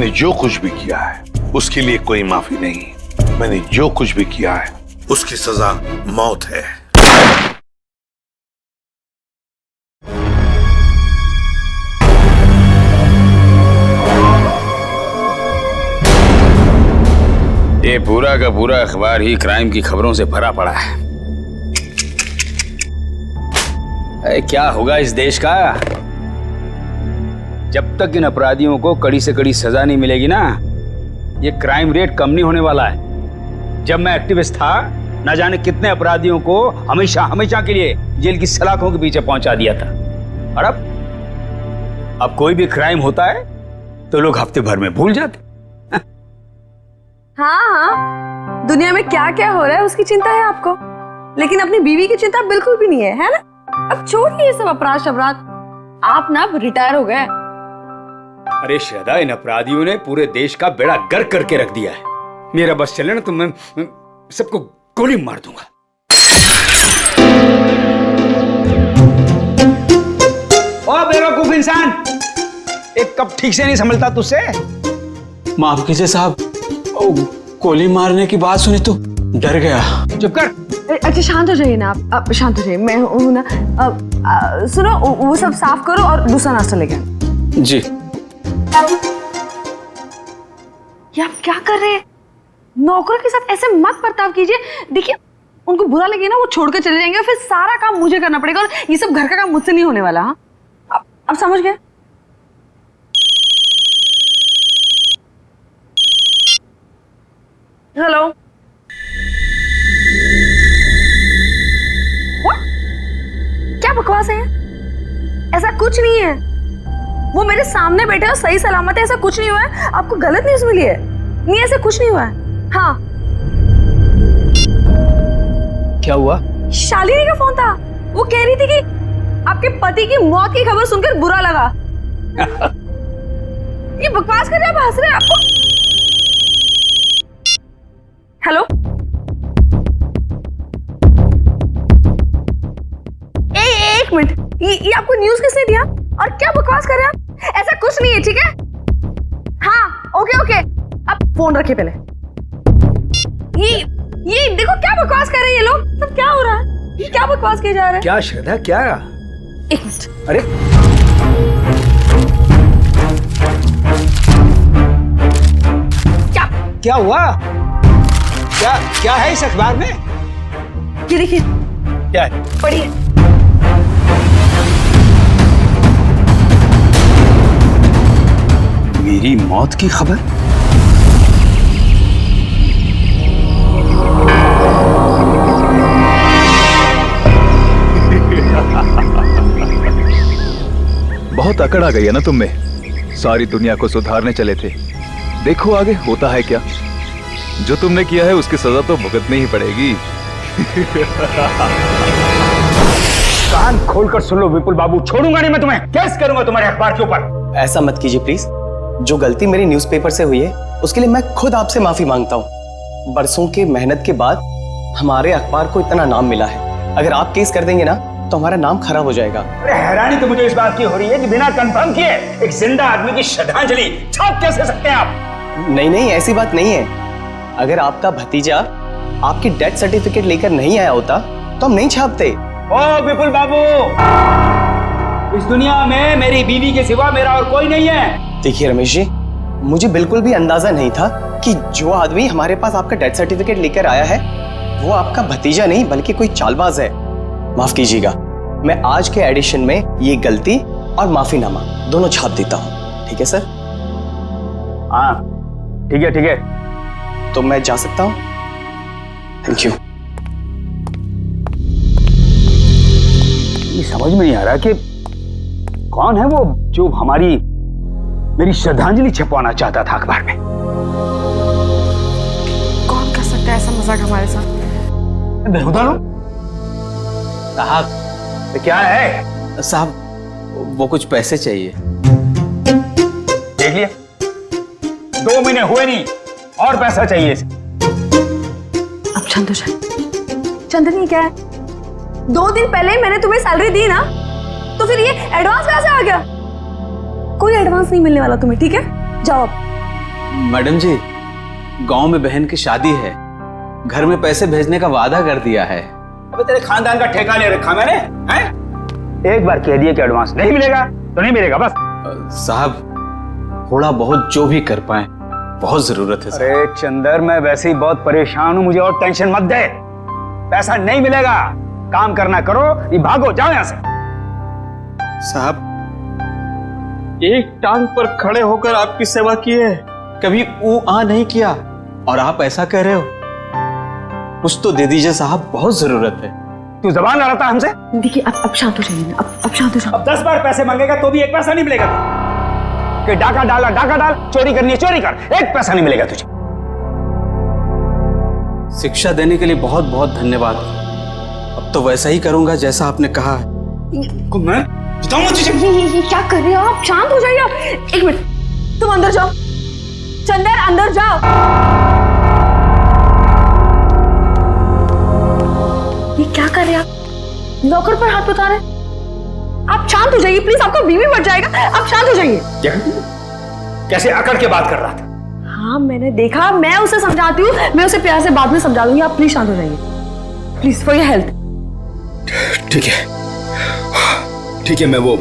मैंने जो कुछ भी किया है उसके लिए कोई माफी नहीं। मैंने जो कुछ भी किया है उसकी सजा मौत है। ये पूरा का पूरा अखबार ही क्राइम की खबरों से भरा पड़ा है। क्या होगा इस देश का जब तक इन अपराधियों को कड़ी से कड़ी सजा नहीं मिलेगी ना। ये क्राइम रेट कम नहीं होने वाला है। जब मैं एक्टिविस्ट था न जाने कितने अपराधियों को हमेशा हमेशा के लिए जेल की सलाखों के पीछे पहुंचा दिया था। और अब कोई भी क्राइम होता है तो लोग हफ्ते भर में भूल जाते। हाँ, दुनिया में क्या क्या हो रहा है उसकी चिंता है आपको, लेकिन अपनी बीवी की चिंता बिल्कुल भी नहीं है ना? अब छोड़िए ये सब अपराध शबराध, आप ना रिटायर हो गए। अरे श्रद्धा, इन अपराधियों ने पूरे देश का बेड़ा गर्क करके रख दिया है। मेरा बस चले ना तो मैं सबको गोली मार दूंगा। ओ बेवकूफ इंसान, एक कप ठीक से नहीं संभलता तुझसे? माफ कीजिए साहब, गोली मारने की बात सुनी तो डर गया। चुप कर। अच्छा शांत हो जाइए ना आप शांत हो जाइए। मैं हूं ना। सुनो, वो सब साफ करो और दूसरा नाश्ता लेके आओ। जी। ये आप क्या कर रहे हैं? नौकरों के साथ ऐसे मत बर्ताव कीजिए। देखिए, उनको बुरा लगे ना वो छोड़कर चले जाएंगे, फिर सारा काम मुझे करना पड़ेगा और ये सब घर का काम मुझसे नहीं होने वाला। हाँ, आप समझ गए? हेलो, क्या बकवास है? ऐसा कुछ नहीं है। वो मेरे सामने बैठे और सही सलामत है, ऐसा कुछ नहीं हुआ है। आपको गलत न्यूज़ मिली है। नहीं, ऐसा कुछ नहीं हुआ है। हाँ, क्या हुआ? शालिनी का फोन था। वो कह रही थी कि आपके पति की मौत की खबर सुनकर बुरा लगा। ये बकवास कर रहे हैं, आप हंस रहे हैं। आपको हेलो, एक मिनट, ये आपको न्यूज़ किसने दिया और क्या बकवास कर रहे हैं आप? ऐसा कुछ नहीं है, ठीक है? हाँ, ओके ओके, आप फोन रखिए पहले। ये देखो क्या बकवास कर रहे हैं ये लोग। सब क्या हो रहा है? ये क्या बकवास किए जा रहा है? क्या श्रद्धा, क्या? एक मिनट। अरे क्या हुआ? क्या है इस अखबार में? ये देखिए, क्या है? पढ़िए। मेरी मौत की खबर? बहुत अकड़ आ गई है ना तुम में। सारी दुनिया को सुधारने चले थे, देखो आगे होता है क्या। जो तुमने किया है उसकी सजा तो भुगतनी ही पड़ेगी। कान खोलकर सुन लो विपुल बाबू, छोड़ूंगा नहीं मैं तुम्हें। केस करूंगा तुम्हारे अखबार के ऊपर। ऐसा मत कीजिए प्लीज। जो गलती मेरी न्यूज़पेपर से हुई है उसके लिए मैं खुद आपसे माफी मांगता हूँ। बरसों की मेहनत के बाद हमारे अखबार को इतना नाम मिला है। अगर आप केस कर देंगे ना तो हमारा नाम खराब हो जाएगा। अरे हैरानी तो मुझे इस बात की हो रही है कि बिना कंफर्म किए एक जिंदा आदमी की श्रद्धांजलि छाप कैसे सकते हैं आप? नहीं, ऐसी बात नहीं है। अगर आपका भतीजा आपकी डेथ सर्टिफिकेट लेकर नहीं आया होता तो हम नहीं छापते। ओ विपुल बाबू, इस दुनिया में मेरी बीवी के सिवा मेरा और कोई नहीं है। देखिए रमेश जी, मुझे बिल्कुल भी अंदाजा नहीं था कि जो आदमी हमारे पास आपका डेथ सर्टिफिकेट लेकर आया है वो आपका भतीजा नहीं बल्कि कोई चालबाज है। माफ कीजिएगा, मैं आज के एडिशन में ये गलती और माफीनामा दोनों छाप देता हूँ। ठीक है सर? हाँ ठीक है। तो मैं जा सकता हूँ? Thank you. ये समझ में नहीं आ रहा कि कौन है वो जो मेरी श्रद्धांजलि छपवाना चाहता था अखबार में। कौन कर सकता है ऐसा मजाक हमारे साथ? बेहुदा लोग। साहब क्या है? साहब वो कुछ पैसे चाहिए। देख लिया, 2 महीने हुए नहीं और पैसा चाहिए इसे। अब शांत हो जाए। चंदनी क्या है? 2 दिन पहले ही मैंने तुम्हें सैलरी दी ना, तो फिर ये एडवांस कहां से आ गया? कोई एडवांस नहीं मिलने वाला तुम्हें, ठीक है? जाओ अब। मैडम जी, गांव में बहन की शादी है, घर में पैसे भेजने का वादा कर दिया है। अबे तेरे खानदान का ठेका ले रखा मैंने, हैं? एक बार कह दिया कि एडवांस नहीं मिलेगा तो नहीं मिलेगा बस। साहब, थोड़ा बहुत जो भी कर पाए, बहुत जरूरत है साहब। अरे चंदर, मैं वैसे ही बहुत परेशान हूँ, मुझे और टेंशन मत दे। पैसा नहीं मिलेगा, काम करना करो, ये भागो, जाओ यहाँ से। साहब, एक टांग पर खड़े होकर आपकी सेवा की है, कभी ऊ आ नहीं किया और आप ऐसा कह रहे हो? कुछ तो दे दीजिए साहब, बहुत जरूरत है। तू जबान लड़ाता हमसे? देखिए अब शांत हो जाइए ना, अब शांत हो जाओ। अब 10 बार पैसे मांगेगा तो भी एक पैसा नहीं मिलेगा कि डाका डाल, चोरी करनी है चोरी कर, एक पैसा नहीं मिलेगा तुझे। शिक्षा देने के लिए बहुत बहुत धन्यवाद। अब तो वैसा ही करूंगा जैसा आपने कहा है। मैं बताऊंगा तुझे। ये क्या कर रहे हो आप? शांत हो जाइए आप। एक मिनट, तुम अंदर जाओ। चंदर, अंदर जाओ। ये क्या कर रहे हैं आप? नौकर पर हाथ बता रहे हैं? आप शांत हो जाइए प्लीज, आपका बीवी मर जाएगा। आप शांत हो जाइए। कैसे अकड़ के बात कर रहा था? हाँ मैंने देखा, मैं उसे समझाती हूँ, मैं उसे प्यार से बाद में समझा दूंगी। आप प्लीज शांत हो जाइए, प्लीज, फॉर योर हेल्थ। ठीक है, मैं वो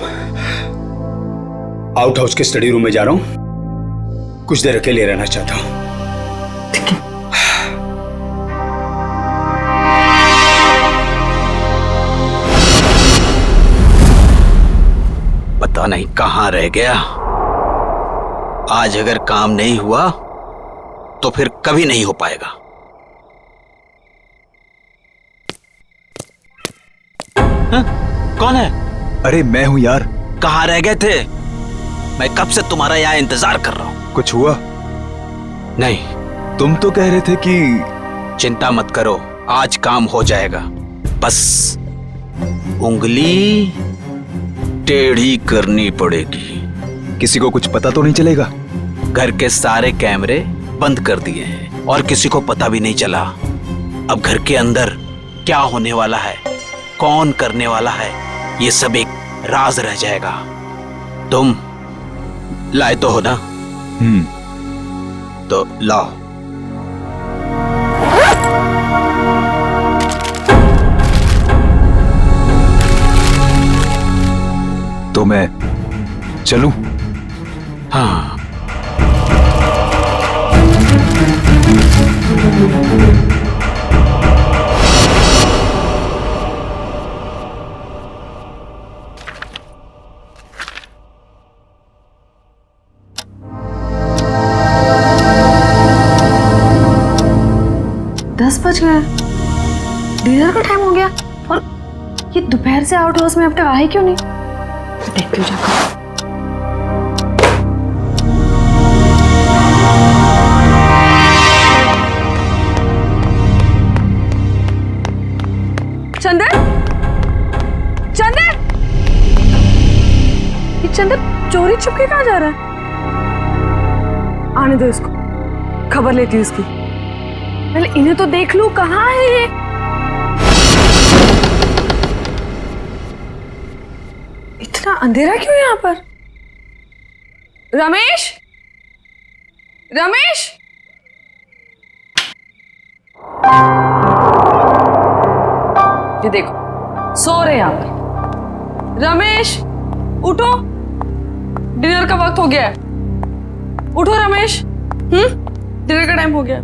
आउट हाउस के स्टडी रूम में जा रहा हूं, कुछ देर अकेले रहना चाहता हूं। ठीक है। पता नहीं कहां रह गया। आज अगर काम नहीं हुआ तो फिर कभी नहीं हो पाएगा। कौन है? अरे मैं हूं यार। कहां रह गए थे? मैं कब से तुम्हारा यहां इंतजार कर रहा हूं। कुछ हुआ? नहीं, तुम तो कह रहे थे कि चिंता मत करो, आज काम हो जाएगा। बस उंगली टेढ़ी करनी पड़ेगी। किसी को कुछ पता तो नहीं चलेगा? घर के सारे कैमरे बंद कर दिए हैं और किसी को पता भी नहीं चला। अब घर के अंदर क्या होने वाला है, कौन करने वाला है, ये सब एक राज रह जाएगा। तुम लाए तो हो ना? तो लाओ। तो मैं चलूं? हाँ। बज गए, डिनर का टाइम हो गया और ये दोपहर से आउट हाउस में अब तक आए क्यों नहीं? देखती हूँ जाकर। चंदर, चंदर, ये चंदर चोरी छुपके कहाँ जा रहा है? आने दो इसको, खबर लेती हूँ इसकी। पहले इन्हें तो देख लूं, कहाँ है ये? इतना अंधेरा क्यों यहाँ पर? रमेश, रमेश, ये देखो सो रहे यहाँ पर। रमेश उठो, डिनर का वक्त हो गया है। उठो रमेश, डिनर का टाइम हो गया।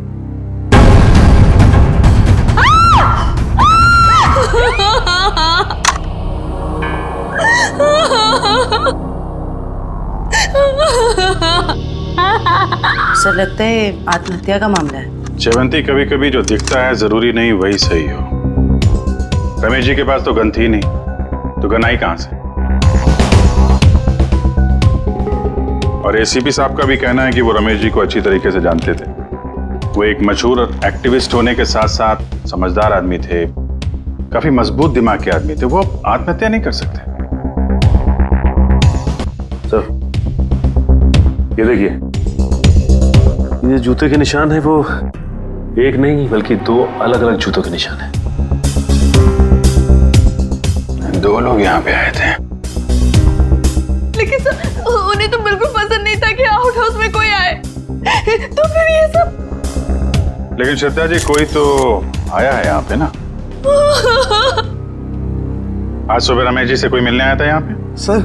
सर लगता है आत्महत्या का मामला है। जयवंती, कभी कभी जो दिखता है जरूरी नहीं वही सही हो। रमेश जी के पास तो गन थी नहीं, तो गन आई कहां से? और एसीपी साहब का भी कहना है कि वो रमेश जी को अच्छी तरीके से जानते थे। वो एक मशहूर एक्टिविस्ट होने के साथ साथ समझदार आदमी थे, काफी मजबूत दिमाग के आदमी थे। वो आत्महत्या नहीं कर सकते। सर, ये देखिए, ये जूते के निशान है, वो एक नहीं बल्कि दो अलग अलग जूतों के निशान है। दो लोग यहाँ पे आए थे। लेकिन सर, उन्हें तो बिल्कुल पसंद नहीं था कि आउट हाउस में कोई आए। तो फिर ये सब। लेकिन श्रद्धा जी कोई तो आया है यहाँ पे ना? आज सुबह रमेश जी से कोई मिलने आया था यहाँ पे? सर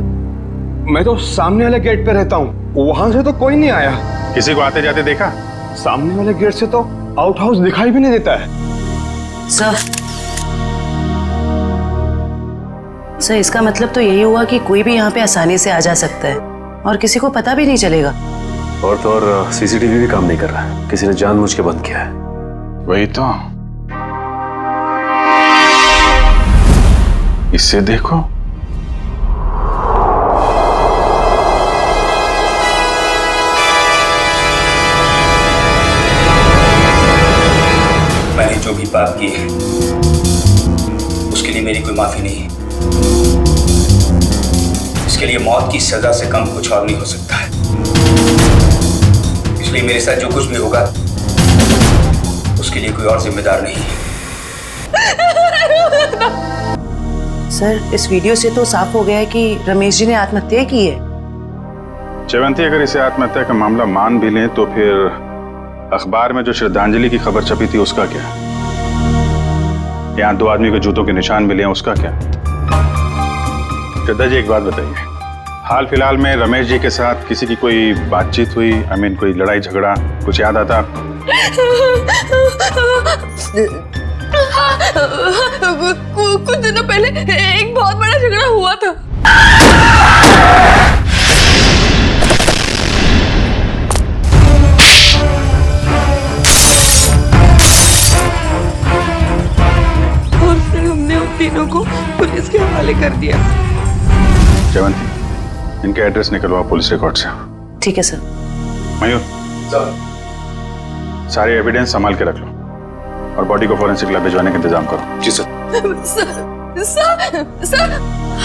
मैं तो सामने वाले गेट पे रहता हूँ, वहां से तो कोई नहीं आया। किसी को आते जाते देखा? सामने वाले गेट से तो आउट हाउस दिखाई भी नहीं देता है। सर इसका मतलब तो यही हुआ कि कोई भी यहाँ पे आसानी से आ जा सकता है और किसी को पता भी नहीं चलेगा। और तो और सीसीटीवी भी काम नहीं कर रहा, किसी ने जानबूझ के बंद किया है। वही तो, इससे देखो। मैंने जो भी पाप किए उसके लिए मेरी कोई माफी नहीं है। इसके लिए मौत की सजा से कम कुछ और नहीं हो सकता है। इसलिए मेरे साथ जो कुछ भी होगा उसके लिए कोई और जिम्मेदार नहीं है। सर इस वीडियो से तो साफ हो गया है कि रमेश जी ने आत्महत्या की है। जयवंती, अगर इसे आत्महत्या का मामला मान भी लें तो फिर अखबार में जो श्रद्धांजलि की खबर छपी थी उसका क्या? यहाँ 2 आदमी के जूतों के निशान मिले हैं, उसका क्या? श्रद्धा जी एक बात बताइए, हाल फिलहाल में रमेश जी के साथ किसी की कोई बातचीत हुई? कोई लड़ाई झगड़ा कुछ याद आता आपको? कुछ दिनों पहले एक बहुत बड़ा झगड़ा हुआ था। और फिर हमने उन तीनों को पुलिस के हवाले कर दिया। जयवंती, इनके एड्रेस निकलवा पुलिस रिकॉर्ड से। ठीक है सर। मयूर, सारे एविडेंस संभाल के रख लो और बॉडी को फॉरेंसिक लैब भिजवाने का इंतजाम करो। जी सर। सर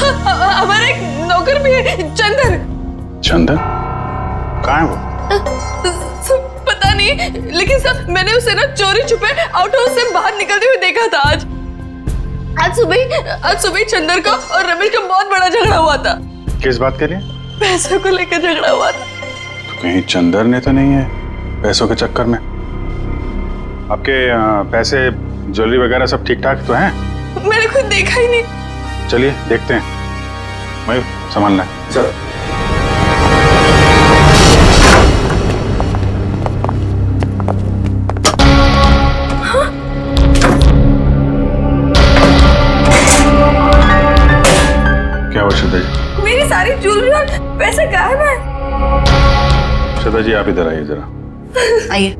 हमारा एक नौकर भी है, चंदर। चंदर? कहाँ है वो? पता नहीं, लेकिन सर मैंने उसे ना चोरी छुपे आउट हाउस से बाहर निकलते हुए देखा था। आज सुबह चंदर का और रमेश का बहुत बड़ा झगड़ा हुआ था। किस बात के लिए? पैसों को लेकर झगड़ा हुआ था। तो कहीं चंदर ने तो नहीं है पैसों के चक्कर में? आपके पैसे ज्वेलरी वगैरह सब ठीक ठाक तो हैं? मैंने खुद देखा ही नहीं। चलिए देखते हैं। मयूर संभालना है। सर। क्या हुआ श्रद्धा जी? मेरी सारी ज्वेलरी और पैसे गायब है। श्रद्धा जी आप इधर आइए जरा। आइए।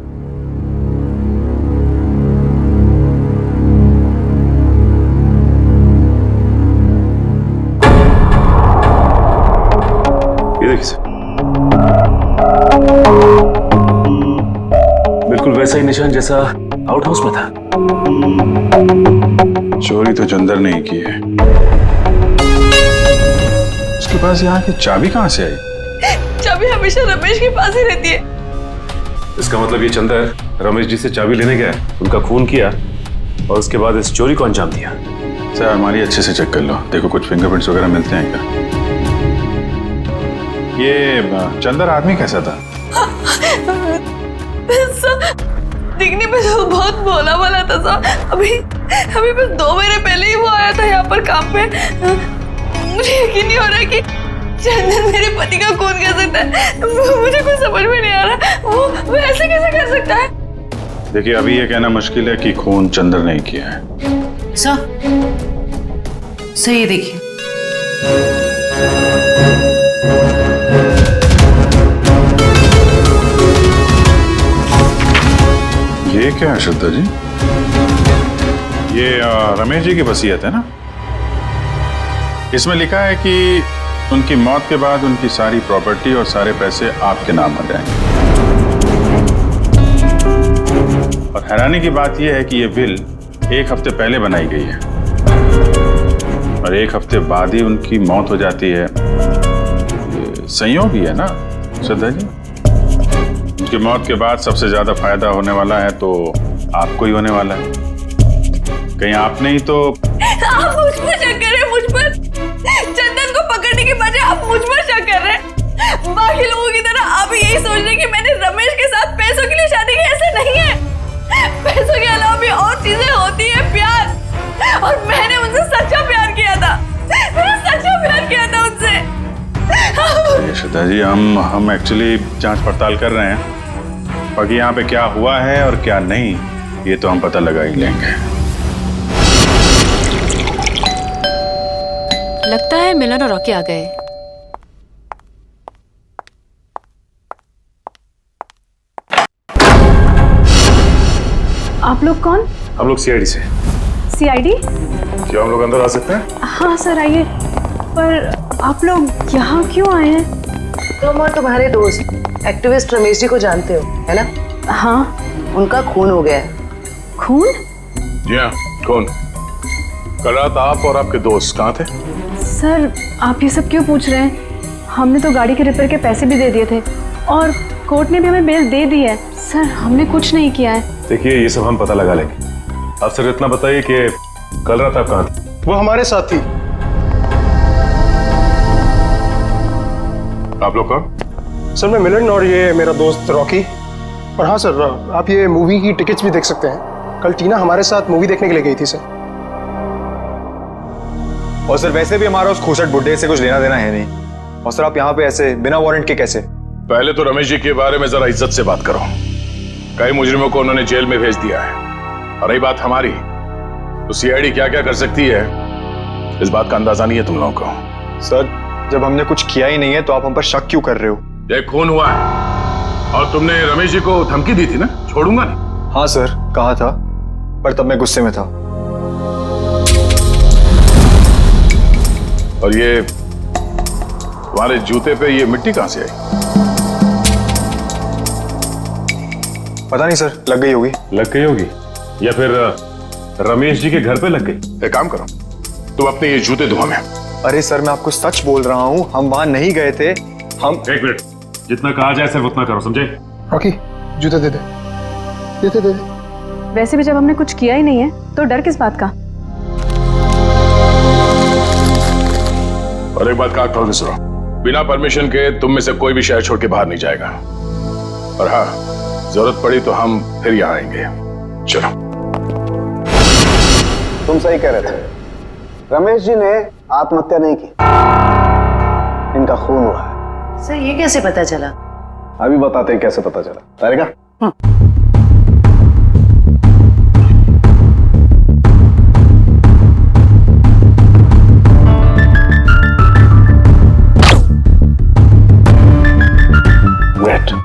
ये देखिए सर, बिल्कुल वैसा ही निशान जैसा आउट हाउस में था। चोरी तो चंदर ने ही की है। उसके पास यहाँ की चाबी कहाँ से आई? चाबी हमेशा रमेश के पास ही रहती है। इसका मतलब ये चंदर रमेश जी से चाबी लेने गया, उनका खून किया और उसके बाद इस चोरी को अंजाम दिया। सर अलमारी अच्छे से चेक कर लो, देखो कुछ फिंगरप्रिंट्स वगैरह मिलते हैं क्या? ये चंदर आदमी कैसा था? दिखने में तो बहुत भोला भाला था सर। अभी बस 2 महीने पहले ही वो आया था यहाँ पर काम पे। मुझे यकीन नहीं हो रहा कि चंदर मेरे पति का खून कर सकता है। मुझे कुछ समझ में नहीं आ रहा, वो ऐसे कैसे कर सकता है? देखिए अभी ये कहना मुश्किल है कि खून चंदर ने किया है। सर ये देखिए। ये क्या है श्रद्धा जी? ये रमेश जी की वसीयत है ना? इसमें लिखा है कि उनकी मौत के बाद उनकी सारी प्रॉपर्टी और सारे पैसे आपके नाम आ जाएंगे। और हैरानी की बात यह है कि यह विल 1 हफ्ते पहले बनाई गई है और 1 हफ्ते बाद ही उनकी मौत हो जाती है। ये संयोग ही है ना श्रद्धा जी? उनकी मौत के बाद सबसे ज्यादा फायदा होने वाला है तो आपको ही होने वाला है। कहीं आपने ही तो। आप मुझ पर शक कर रहे हैं, मुझ पर? चंदन को पकड़ने के बजाय आप मुझ पर शक कर रहे हैं। बाकी लोगों की तरह आप यही सोच रहे हैं कि मैंने रमेश के साथ पैसों पिताजी हम एक्चुअली जांच पड़ताल कर रहे हैं। बाकी यहाँ पे क्या हुआ है और क्या नहीं, ये तो हम पता लगा ही लेंगे। लगता है मिलन और रॉकी आ गए। आप लोग कौन? हम लोग सीआईडी से। सीआईडी? क्या हम लोग अंदर आ सकते हैं? हाँ सर आइए। पर आप लोग यहाँ क्यों आए हैं? तुम और तुम्हारे दोस्त एक्टिविस्ट रमेश जी को जानते हो, है ना? हाँ। उनका खून हो गया है। खून? जी हाँ, कौन? कल रात आप और आपके दोस्त कहाँ थे? सर आप ये सब क्यों पूछ रहे हैं? हमने तो गाड़ी के रिपेयर के पैसे भी दे दिए थे और कोर्ट ने भी हमें बेल दे दी है। सर हमने कुछ नहीं किया है। देखिए ये सब हम पता लगा लेंगे। आप सिर्फ इतना बताइए कि कल रात आप कहाँ थे? वो हमारे साथ थी। आप लोग कौन? सर मैं मिलन और ये मेरा दोस्त रॉकी। और हाँ सर, आप ये मूवी की टिकट्स भी देख सकते हैं। कल टीना हमारे साथ मूवी देखने के लिए गई थी सर। और सर वैसे भी हमारा उस खोसट बुड्ढे से कुछ लेना देना है नहीं। और सर आप यहाँ पे ऐसे बिना वारंट के कैसे? पहले तो रमेश जी के बारे में जरा इज्जत से बात करो। कई मुजरिमों को उन्होंने जेल में भेज दिया है। और रही बात हमारी, तो सीआईडी क्या क्या कर सकती है इस बात का अंदाजा नहीं है तुम लोगों को। सर जब हमने कुछ किया ही नहीं है तो आप हम पर शक क्यों कर रहे हो? ये खून हुआ है और तुमने रमेश जी को धमकी दी थी ना, छोड़ूंगा नहीं। हाँ सर कहा था, पर तब मैं गुस्से में था। और ये तुम्हारे जूते पे ये मिट्टी कहां से आई? पता नहीं सर, लग गई होगी। लग गई होगी या फिर रमेश जी के घर पे लग गई। एक काम करो, तुम अपने ये जूते धो में। अरे सर मैं आपको सच बोल रहा हूँ, हम वहां नहीं गए थे। हम एक मिनट, जितना कहा जाए सिर्फ उतना करो, समझे? रॉकी जूते दे दे। दे। वैसे भी जब हमने कुछ किया ही नहीं है तो डर किस बात का? और एक बात का खोल के सुनो, बिना परमिशन के तुम में से कोई भी शहर छोड़ के बाहर नहीं जाएगा। और हाँ, जरूरत पड़ी तो हम फिर यहाँ आएंगे। चलो। तुम सही कह रहे थे, रमेश जी ने आत्महत्या नहीं की, इनका खून हुआ है। सर ये कैसे पता चला? अभी बताते हैं कैसे पता चला। तारिका वेट।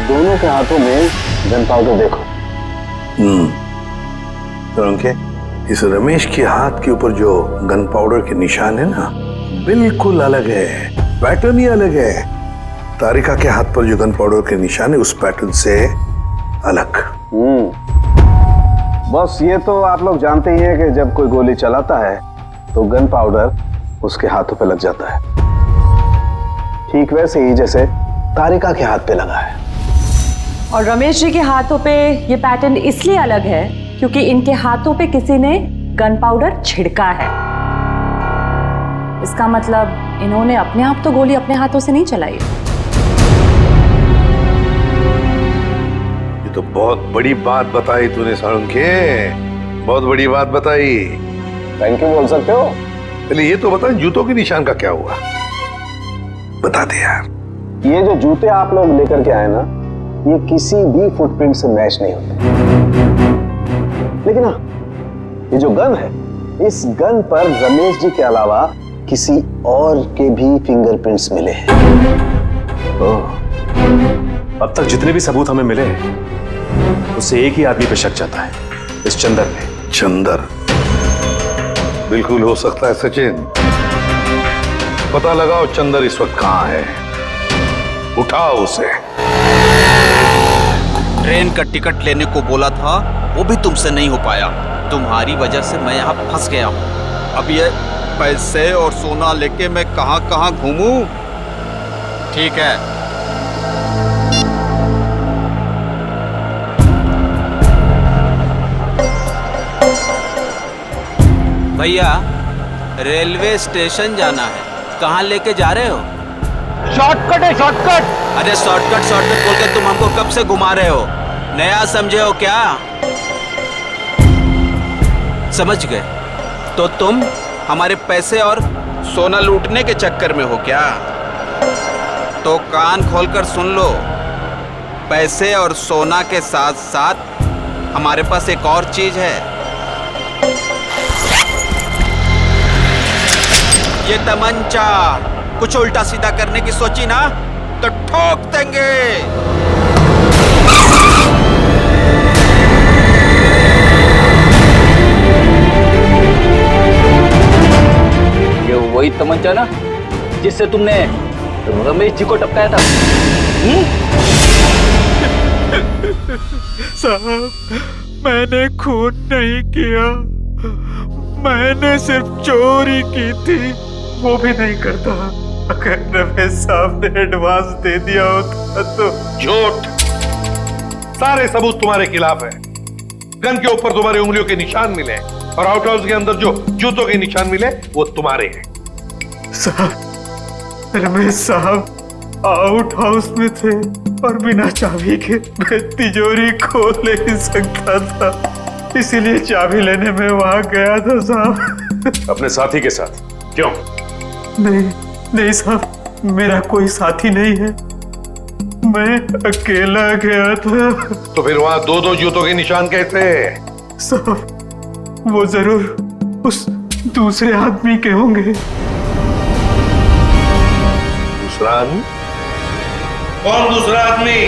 दोनों के हाथों में गन पाउडर देखो। तो इस रमेश के हाथ के ऊपर जो गन पाउडर के निशान है ना, बिल्कुल अलग है, पैटर्न ही अलग है। तारिका के हाथ पर जो गन पाउडर के निशान है उस पैटर्न से अलग। बस ये तो आप लोग जानते ही हैं कि जब कोई गोली चलाता है तो गन पाउडर उसके हाथों पे लग जाता है, ठीक वैसे ही जैसे तारिका के हाथ पे लगा है। और रमेश जी के हाथों पे ये पैटर्न इसलिए अलग है क्योंकि इनके हाथों पे किसी ने गन पाउडर छिड़का है। इसका मतलब इन्होंने अपने आप तो गोली अपने हाथों से नहीं चलाई। ये तो बहुत बड़ी बात बताई तूने साळुंखे, बहुत बड़ी बात बताई। थैंक यू बोल सकते हो। पहले ये तो बता, जूतों के निशान का क्या हुआ? बता दे यार। ये जो जूते आप लोग लेकर के आए ना, ये किसी भी फुटप्रिंट से मैच नहीं होते। लेकिन हाँ, ये जो गन है, इस गन पर रमेश जी के अलावा किसी और के भी फिंगरप्रिंट्स मिले हैं। अब तक जितने भी सबूत हमें मिले हैं उससे एक ही आदमी पे शक जाता है, इस चंदर पे। चंदर बिल्कुल हो सकता है सचिन। पता लगाओ चंदर इस वक्त कहां है। उठाओ उसे। ट्रेन का टिकट लेने को बोला था, वो भी तुमसे नहीं हो पाया। तुम्हारी वजह से मैं यहाँ फंस गया हूँ। अब ये पैसे और सोना लेके मैं कहाँ कहाँ घूमूं? ठीक है, भैया रेलवे स्टेशन जाना है, कहाँ लेके जा रहे हो? शॉर्टकट है, शॉर्टकट। अरे शॉर्टकट शॉर्टकट बोल के तुम हमको कब से घुमा रहे हो? नया समझे हो क्या? समझ गए? तो तुम हमारे पैसे और सोना लूटने के चक्कर में हो क्या? तो कान खोलकर सुन लो, पैसे और सोना के साथ साथ हमारे पास एक और चीज है। ये तमंचा। कुछ उल्टा सीधा करने की सोची ना तो ठोक देंगे। ये वही तमंचा ना जिससे तुमने रमेश जी को टपकाया था? साहब, मैंने खून नहीं किया, मैंने सिर्फ चोरी की थी, वो भी नहीं करता। अगर रमेश साहब ने एडवांस दे दिया होता तो। झूठ। सारे सबूत तुम्हारे खिलाफ है। गन के ऊपर तुम्हारी उंगलियों के निशान मिले और आउट हाउस के अंदर जो जूतों के निशान मिले वो तुम्हारे हैं। साहब, रमेश साहब आउट हाउस में थे और बिना चाबी के मैं तिजोरी खोल नहीं सकता था, इसीलिए चाबी लेने में वहां गया था साहब। अपने साथी के साथ? क्यों? नहीं साहब, मेरा कोई साथी नहीं है, मैं अकेला गया था। तो फिर वहां दो दो जूतों के निशान कैसे? साहब, वो जरूर उस दूसरे आदमी के होंगे। दूसरा आदमी? कौन दूसरा आदमी?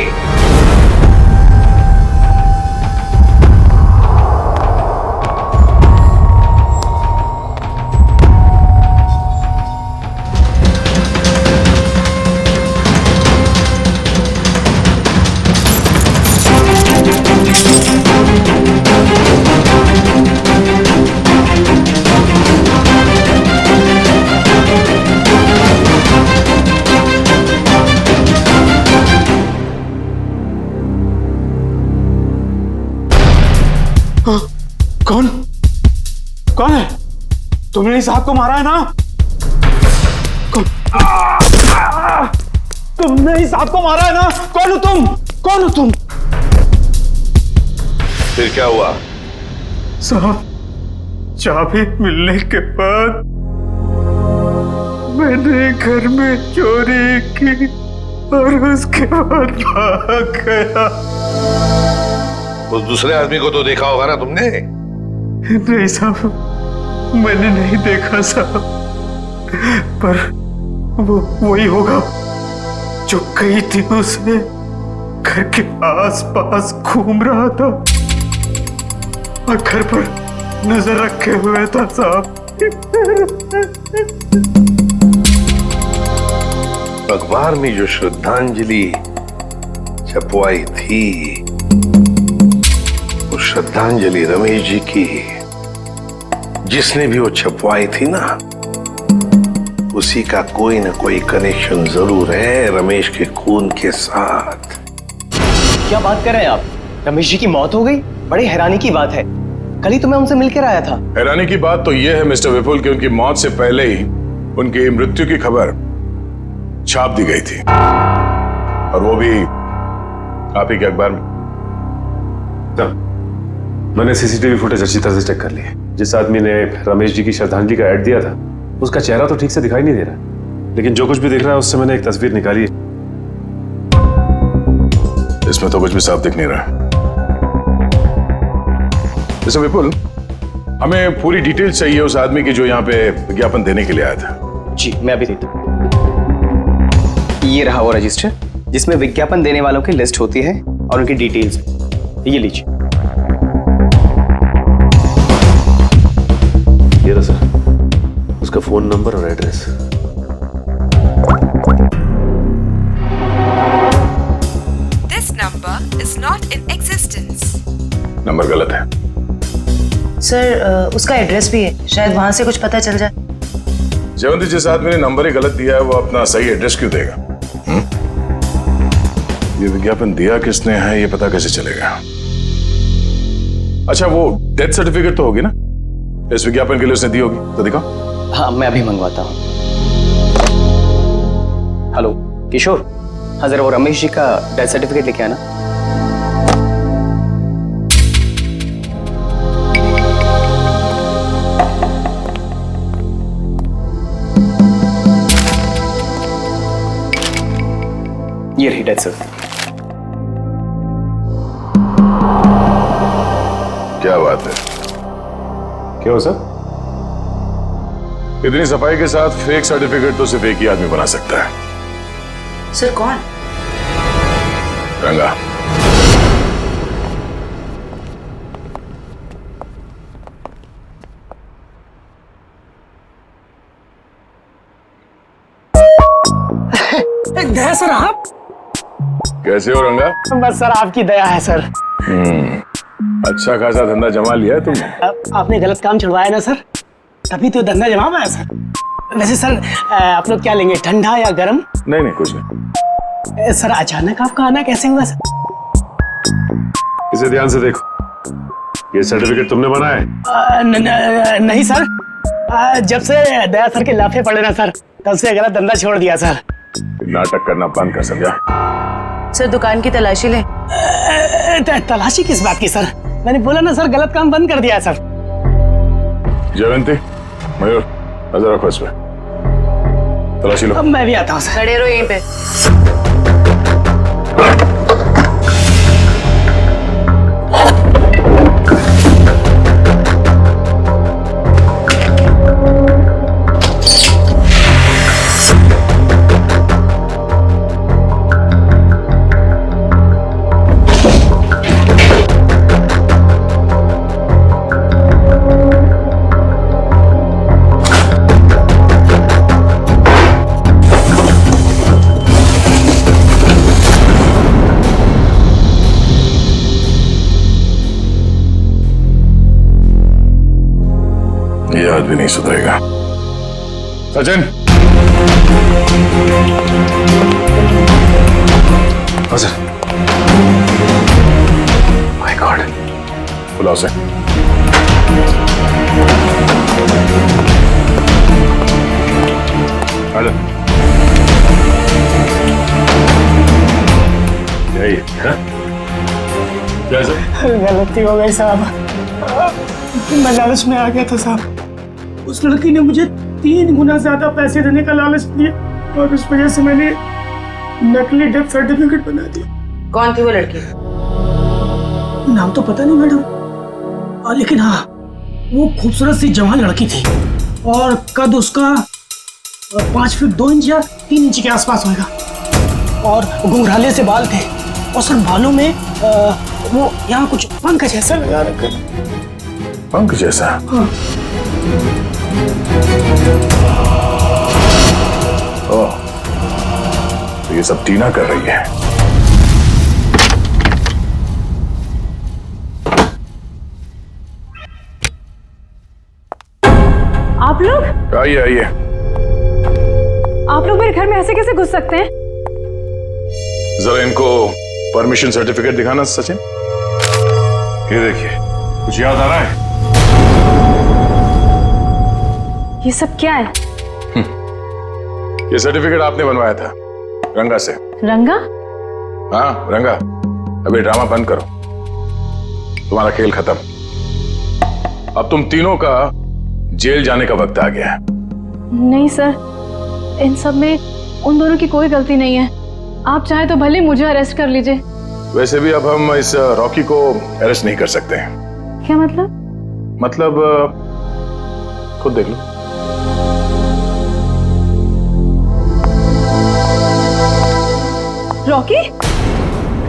कौन? कौन है? तुमने इस साहब को मारा है ना? कौन? तुमने इस साहब को मारा है ना? कौन हो तुम? कौन हो तुम? फिर क्या हुआ? साहब, चाबी मिलने के बाद मैंने घर में चोरी की और उसके बाद भाग गया। उस दूसरे आदमी को तो देखा होगा ना तुमने? नहीं साहब, मैंने नहीं देखा साहब, पर वो वही होगा जो कही थी उसे घर के आस पास घूम रहा था और घर पर नजर रखे हुए था साहब। अखबार में जो श्रद्धांजलि छपवाई थी, वो श्रद्धांजलि रमेश जी की, जिसने भी वो छपवाई थी ना, उसी का कोई ना कोई कनेक्शन जरूर है रमेश के खून के साथ। क्या बात कर रहे हैं आप? रमेश जी की मौत हो गई? बड़ी हैरानी की बात है, कल ही तो मैं उनसे मिलकर आया था। हैरानी की बात तो यह है मिस्टर विपुल कि उनकी मौत से पहले ही उनकी मृत्यु की खबर छाप दी गई थी, और वो भी आप ही के अखबार में। मैंने सीसीटीवी फुटेज अच्छी तरह से चेक कर ली है। जिस आदमी ने रमेश जी की श्रद्धांजलि का ऐड दिया था, उसका चेहरा तो ठीक से दिखाई नहीं दे रहा, लेकिन जो कुछ भी दिख रहा है उससे मैंने एक तस्वीर निकाली है। इसमें तो कुछ भी साफ दिख नहीं रहा। मिस्टर विपुल, हमें पूरी डिटेल चाहिए उस आदमी की जो यहाँ पे विज्ञापन देने के लिए आया था। जी, मैं अभी देता हूँ। ये रहा वो रजिस्टर जिसमें विज्ञापन देने वालों की लिस्ट होती है और उनकी डिटेल्स। ये लीजिए। ये रहा सर, उसका फोन नंबर और एड्रेस। नंबर गलत है। सर उसका एड्रेस भी है, शायद वहां से कुछ पता चल जाए। जयवंती जिस आदमी ने नंबर ही गलत दिया है वो अपना सही एड्रेस क्यों देगा? ये विज्ञापन दिया किसने है ये पता कैसे चलेगा? अच्छा वो डेथ सर्टिफिकेट तो होगी ना इस विज्ञापन के लिए उसने दी होगी, तो दिखाओ। हाँ मैं अभी मंगवाता हूँ। हेलो किशोर, हाँ जरा वो रमेश जी का डेथ सर्टिफिकेट लेके आना। ये रही डेथ सर्टिफिकेट। क्या बात है? क्या हो सर? इतनी सफाई के साथ फेक सर्टिफिकेट तो सिर्फ एक ही आदमी बना सकता है। सर कौन? रंगा। दया सर आप? कैसे हो रंगा? बस सर आपकी दया है सर। अच्छा खासा धंधा जमा लिया है तुमने। आपने गलत काम छुड़वाया ना सर, तभी तो धंधा जमा पाया सर। वैसे सर आप लोग क्या लेंगे, ठंडा या गर्म? नहीं कुछ नहीं। सर अचानक आपका आना कैसे हुआ सर? इसे ध्यान से देखो, ये सर्टिफिकेट तुमने बनाया है? नहीं सर, जब से दया सर के लाफे पड़े ना सर, तब से गलत धंधा छोड़ दिया सर। नाटक करना बंद कर, समझा? सर दुकान की तलाशी ले। तलाशी किस बात की सर? मैंने बोला ना सर, गलत काम बंद कर दिया है सर। जयवंती, मयूर, नजर रखो इस पे, तलाशी लो। अब मैं भी आता हूँ सर। खड़े रहो यहीं पे। ये आदमी नहीं सुधरेगा। सचिन, सर। माय गॉड, बुलाओ से। हेलो, यही है? गलती हो गई साहब, मैं लालच में आ गया था साहब। उस लड़की ने मुझे 3 गुना ज्यादा पैसे देने का लालच दिया और उस वजह से मैंने नकली डेथ सर्टिफिकेट बना दिया। कौन थी वो लड़की? नाम तो पता नहीं मैडम, लेकिन हाँ वो खूबसूरत सी जवान लड़की थी और कद उसका 5 फीट 2 इंच या 3 इंच के आसपास होगा और घुंघराले से बाल थे और सर बालों में वो यहाँ कुछ पंख जैसा लगा रखा। पंख जैसा? हाँ। ओह, तो ये सब टीना कर रही है। आप लोग? आइए आइए। आप लोग मेरे घर में ऐसे कैसे घुस सकते हैं? जरा इनको परमिशन सर्टिफिकेट दिखाना सचिन। ये देखिए, कुछ याद आ रहा है? ये सब क्या है? ये सर्टिफिकेट आपने बनवाया था रंगा से। रंगा? हाँ रंगा, अभी ड्रामा बंद करो, तुम्हारा खेल खत्म। अब तुम तीनों का जेल जाने का वक्त आ गया है। नहीं सर, इन सब में उन दोनों की कोई गलती नहीं है। आप चाहे तो भले मुझे अरेस्ट कर लीजिए। वैसे भी अब हम इस रॉकी को अरेस्ट नहीं कर सकते हैं। क्या मतलब? मतलब खुद देख लो। रॉकी?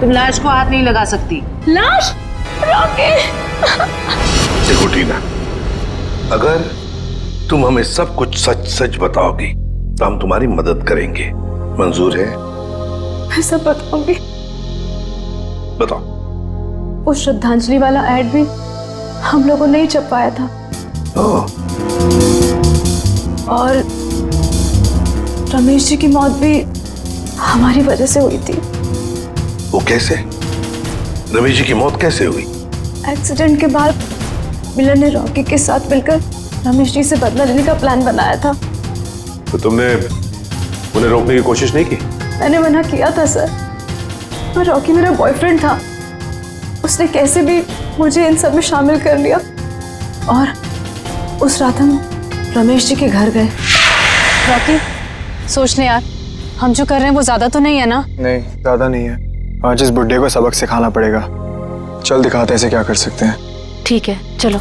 तुम लाश को हाथ नहीं लगा सकती। लाश? रॉकी? देखो टीना, अगर तुम हमें सब कुछ सच सच बताओगी तो हम तुम्हारी मदद करेंगे। मंजूर है? मैं सब बताऊंगी। बताओ। वो श्रद्धांजलि वाला ऐड भी हम लोगों ने ही छपवाया था। और रमेश जी की मौत भी हमारी वजह से हुई थी। वो कैसे? रमेश जी की मौत कैसे हुई? एक्सीडेंट के बाद मिलन ने रॉकी के साथ मिलकर रमेश जी से बदला लेने का प्लान बनाया था। तो तुमने उन्हें रोकने की कोशिश नहीं की? मैंने मना किया था सर, पर रॉकी मेरा बॉयफ्रेंड था। उसने कैसे भी मुझे इन सब में शामिल कर लिया और उस रात हम रमेश जी के घर गए। रॉकी, सोच ले यार, हम जो कर रहे हैं वो ज्यादा तो नहीं है ना? नहीं, ज्यादा नहीं है। आज इस बुड्ढे को सबक सिखाना पड़ेगा। चल दिखाते हैं इसे क्या कर सकते हैं। ठीक है, चलो।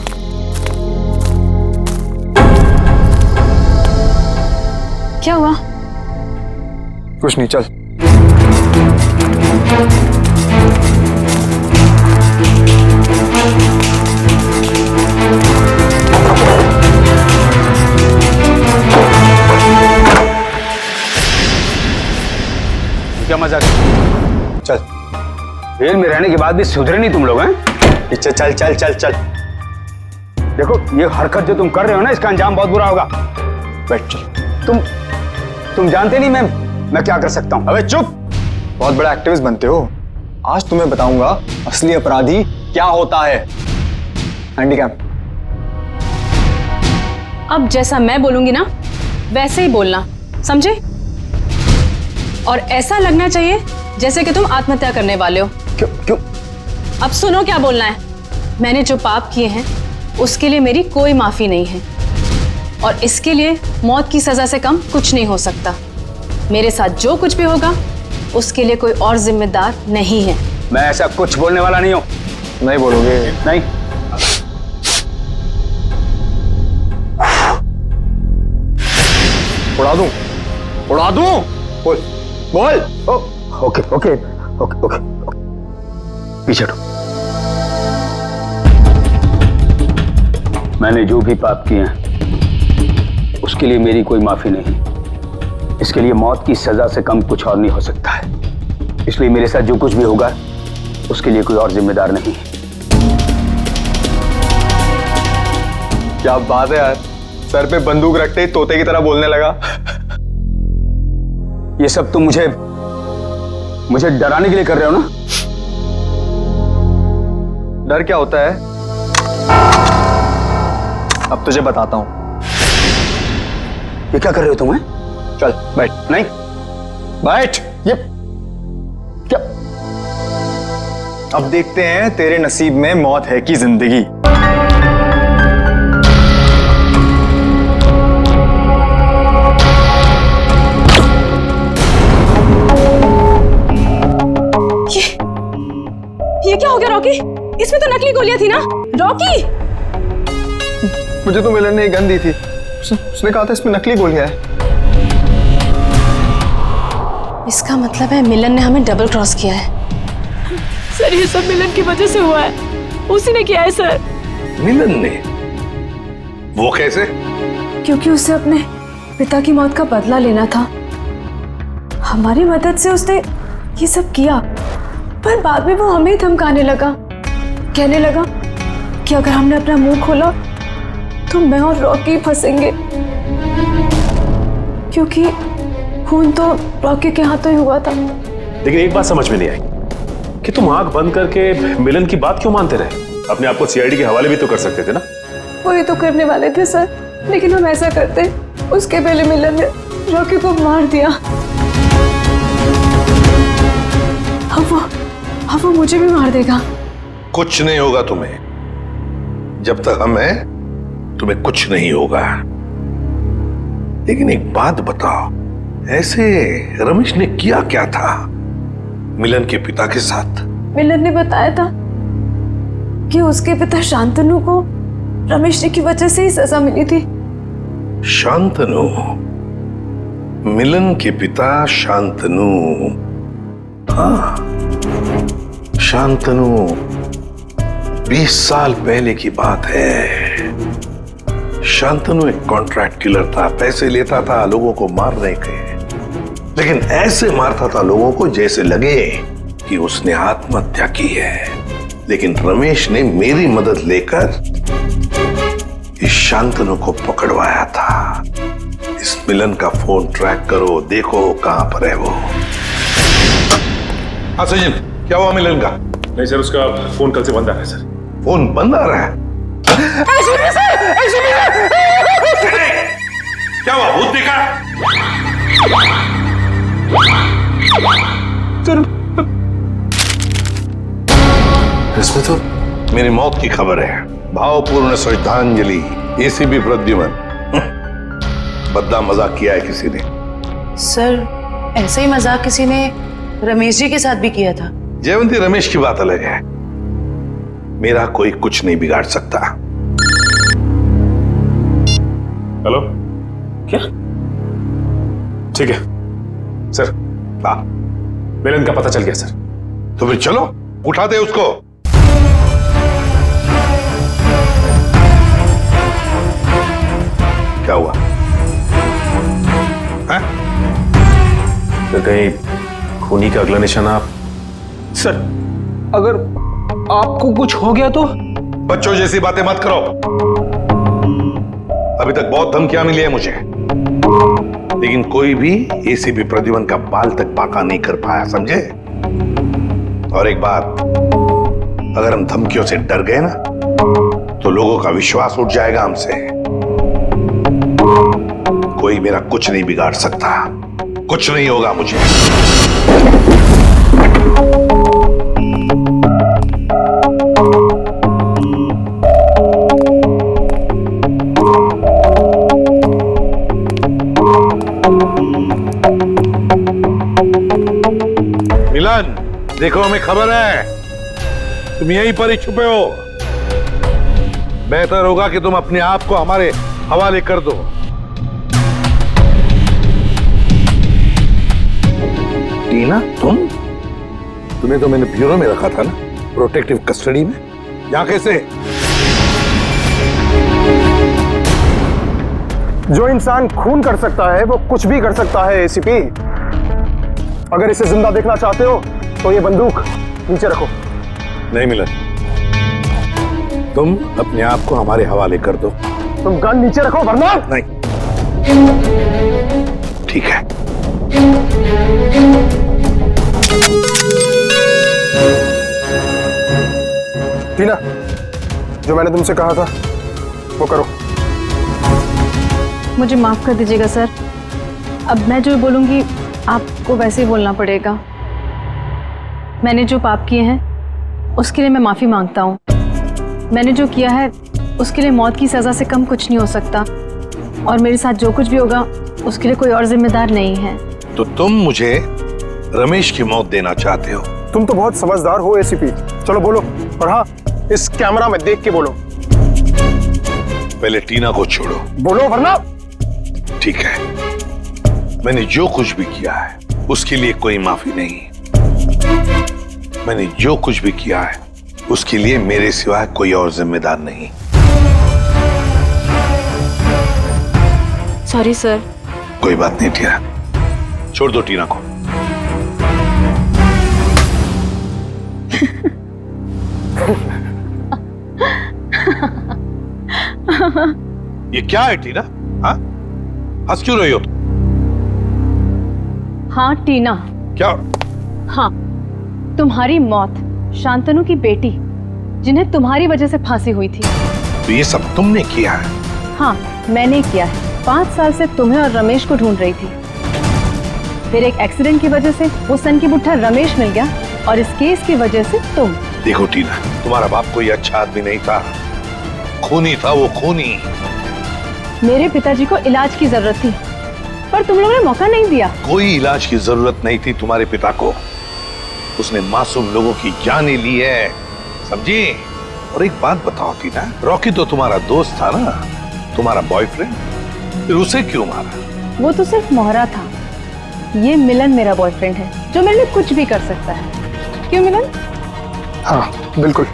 क्या हुआ? कुछ नहीं, चल। क्या मजाक? चल। जेल में रहने के बाद भी सुधरे नहीं तुम लोग हैं? चल चल चल चल चल। देखो ये हरकत जो तुम कर रहे हो ना, इसका अंजाम बहुत बुरा होगा। बैठ चल। तुम जानते नहीं मैं क्या कर सकता हूँ। अबे चुप! बहुत बड़ा एक्टिविस्ट बनते हो। आज तुम्हें बताऊंगा असली अपराधी क्या होता है। हैंडीकैप। अब जैसा मैं बोलूंगी ना वैसे ही बोलना, समझे? और ऐसा लगना चाहिए जैसे कि तुम आत्महत्या करने वाले हो। क्यों? अब सुनो क्या बोलना है। मैंने जो पाप किए हैं उसके लिए मेरी कोई माफी नहीं है, और इसके लिए मौत की सजा से कम कुछ नहीं हो सकता। मेरे साथ जो कुछ भी होगा उसके लिए कोई और जिम्मेदार नहीं है। मैं ऐसा कुछ बोलने वाला नहीं हूँ। नहीं बोलोगे? नहीं। उड़ा दूं? उड़ा दूं? बोल बोल। ओके ओके ओके ओके, पीछे हटो। मैंने जो भी पाप किए हैं उसके लिए मेरी कोई माफी नहीं। इसके लिए मौत की सजा से कम कुछ और नहीं हो सकता है। इसलिए मेरे साथ जो कुछ भी होगा उसके लिए कोई और जिम्मेदार नहीं। क्या बात है यार, सर पे बंदूक रखते ही तोते की तरह बोलने लगा। ये सब तुम मुझे डराने के लिए कर रहे हो ना? डर क्या होता है अब तुझे बताता हूं। ये क्या कर रहे हो तुम? चल बैठ। नहीं बैठ। ये क्या? अब देखते हैं तेरे नसीब में मौत है कि जिंदगी। ये क्या हो गया रॉकी? इसमें तो नकली गोलियां थी ना रॉकी? मुझे तो मिलन ने एक गन दी थी। उसने कहा था इसमें नकली गोलियां है। इसका मतलब है मिलन ने हमें डबल क्रॉस किया है। सर ये सब मिलन की वजह से हुआ है। उसी ने किया है सर। मिलन ने? वो कैसे? क्योंकि उसे अपने पिता की मौत का बदला लेना था। हमारी मदद से उसने ये सब किया, पर बाद में वो हमें धमकाने लगा। कहने लगा कि अगर हमने अपना मुंह खोला तो मैं और रॉकी फंसेंगे, क्योंकि खून तो रॉकी के हाथों ही हुआ था। लेकिन एक बात समझ में नहीं आई कि तुम आंख बंद करके मिलन की बात क्यों मानते रहे? अपने आप को सीआईडी के हवाले भी तो कर सकते थे ना? वही तो करने वाले थे सर, लेकिन हम ऐसा करते उसके पहले मिलन ने रॉकी को मार दिया। अब वो मुझे भी मार देगा। कुछ नहीं होगा तुम्हें। जब तक हम हैं तुम्हें कुछ नहीं होगा। लेकिन एक बात बताओ, ऐसे रमेश ने किया क्या था मिलन के पिता के साथ? मिलन ने बताया था कि उसके पिता शांतनु को रमेश जी की वजह से ही सजा मिली थी। शांतनु? मिलन के पिता शांतनु? हाँ, शांतनु 20 साल पहले की बात है। शांतनु एक कॉन्ट्रैक्ट किलर था, पैसे लेता था लोगों को मारने के, लेकिन ऐसे मारता था लोगों को जैसे लगे कि उसने आत्महत्या की है। लेकिन रमेश ने मेरी मदद लेकर इस शांतनु को पकड़वाया था। इस मिलन का फोन ट्रैक करो, देखो कहां पर है वो। हाँ सचिन, क्या हुआ मिलन का? नहीं सर, उसका फोन कल से बंद आ रहा है सर। फोन बंद आ रहा है? क्या हुआ, भूत दिखा? इसमें तो मेरी मौत की खबर है। भावपूर्ण श्रद्धांजलि, एसीपी प्रद्युमन। बद्दा मजाक किया है किसी ने। सर ऐसे ही मजाक किसी ने रमेश जी के साथ भी किया था। जयवंती, रमेश की बात अलग है। मेरा कोई कुछ नहीं बिगाड़ सकता। हेलो, क्या? ठीक है सर। हाँ, मिलन का पता चल गया सर। तो फिर चलो, उठा दे उसको। क्या हुआ? है? तो कहीं खूनी का अगला निशाना आप? सर, अगर आपको कुछ हो गया तो? बच्चों जैसी बातें मत करो। अभी तक बहुत धमकियां मिली है मुझे, लेकिन कोई भी एसीपी प्रद्युमन का बाल तक बाका नहीं कर पाया, समझे? और एक बात, अगर हम धमकियों से डर गए ना, तो लोगों का विश्वास उठ जाएगा हमसे। कोई मेरा कुछ नहीं बिगाड़ सकता, कुछ नहीं होगा मुझे। मिलन, देखो हमें खबर है तुम यहीं पर ही छुपे हो। बेहतर होगा कि तुम अपने आप को हमारे हवाले कर दो। टीना, तुम्हें तो मैंने ब्यूरो में रखा था ना, प्रोटेक्टिव कस्टडी में। यहाँ कैसे? जो इंसान खून कर सकता है वो कुछ भी कर सकता है एसीपी। अगर इसे जिंदा देखना चाहते हो तो ये बंदूक नीचे रखो। नहीं मिलन, तुम अपने आप को हमारे हवाले कर दो। तुम गन नीचे रखो वरना। नहीं, ठीक है। टीना, जो मैंने तुमसे कहा था वो करो। मुझे माफ कर दीजिएगा सर, अब मैं जो बोलूंगी आपको वैसे ही बोलना पड़ेगा। मैंने जो पाप किए हैं उसके लिए मैं माफी मांगता हूँ। मैंने जो किया है उसके लिए मौत की सजा से कम कुछ नहीं हो सकता, और मेरे साथ जो कुछ भी होगा उसके लिए कोई और जिम्मेदार नहीं है। तो तुम मुझे रमेश की मौत देना चाहते हो? तुम तो बहुत समझदार हो एसीपी। चलो बोलो, और हाँ, इस कैमरा में देख के बोलो। पहले टीना को छोड़ो। बोलो वरना। ठीक है, मैंने जो कुछ भी किया है उसके लिए कोई माफी नहीं। मैंने जो कुछ भी किया है उसके लिए मेरे सिवाय कोई और जिम्मेदार नहीं। Sorry sir. कोई बात नहीं टीना, छोड़ दो टीना को। ये क्या है टीना? हाँ, हंस क्यों रही हो? हाँ टीना। क्या? हाँ, तुम्हारी मौत शांतनु की बेटी, जिन्हें तुम्हारी वजह से फांसी हुई थी। तो ये सब तुमने किया है? हाँ, मैंने किया है। 5 साल से तुम्हें और रमेश को ढूंढ रही थी। फिर एक एक्सीडेंट की वजह से वो सन की बुट्ठा रमेश मिल गया, और इस केस की वजह से तुम। देखो टीना, तुम्हारा बाप कोई अच्छा आदमी नहीं था, खूनी था वो, खूनी। मेरे पिताजी को इलाज की जरूरत थी, पर तुम लोगों ने मौका नहीं दिया। कोई इलाज की जरूरत नहीं थी तुम्हारे पिता को। उसने मासूम लोगों की जान ली है, समझी? और एक बात बताओ टीना, रॉकी तो तुम्हारा दोस्त था ना, तुम्हारा बॉयफ्रेंड, फिर उसे क्यों मारा? वो तो सिर्फ मोहरा था। ये मिलन मेरा बॉयफ्रेंड है, जो मेरे लिए कुछ भी कर सकता है। क्यों मिलन? हाँ बिल्कुल।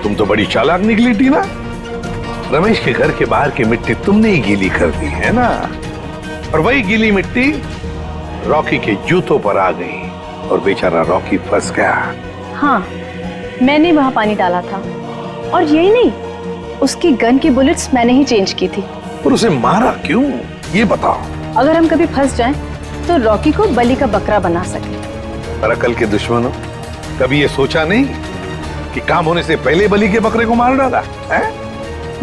तुम तो बड़ी चालाक निकली टीना। रमेश के घर के बाहर की मिट्टी तुमने ही गीली कर दी है ना, और वही गीली मिट्टी रॉकी के जूतों पर आ गई, और बेचारा रॉकी फंस गया। हाँ, मैंने वहां पानी डाला था, और यही नहीं, उसकी गन की बुलेट्स मैंने ही चेंज की थी। पर उसे मारा क्यों, ये बताओ। अगर हम कभी फंस जाएं, तो रॉकी को बलि का बकरा बना सके। पर अकल के दुश्मनों, कभी ये सोचा नहीं कि काम होने से पहले बलि के बकरे को मार डाला है?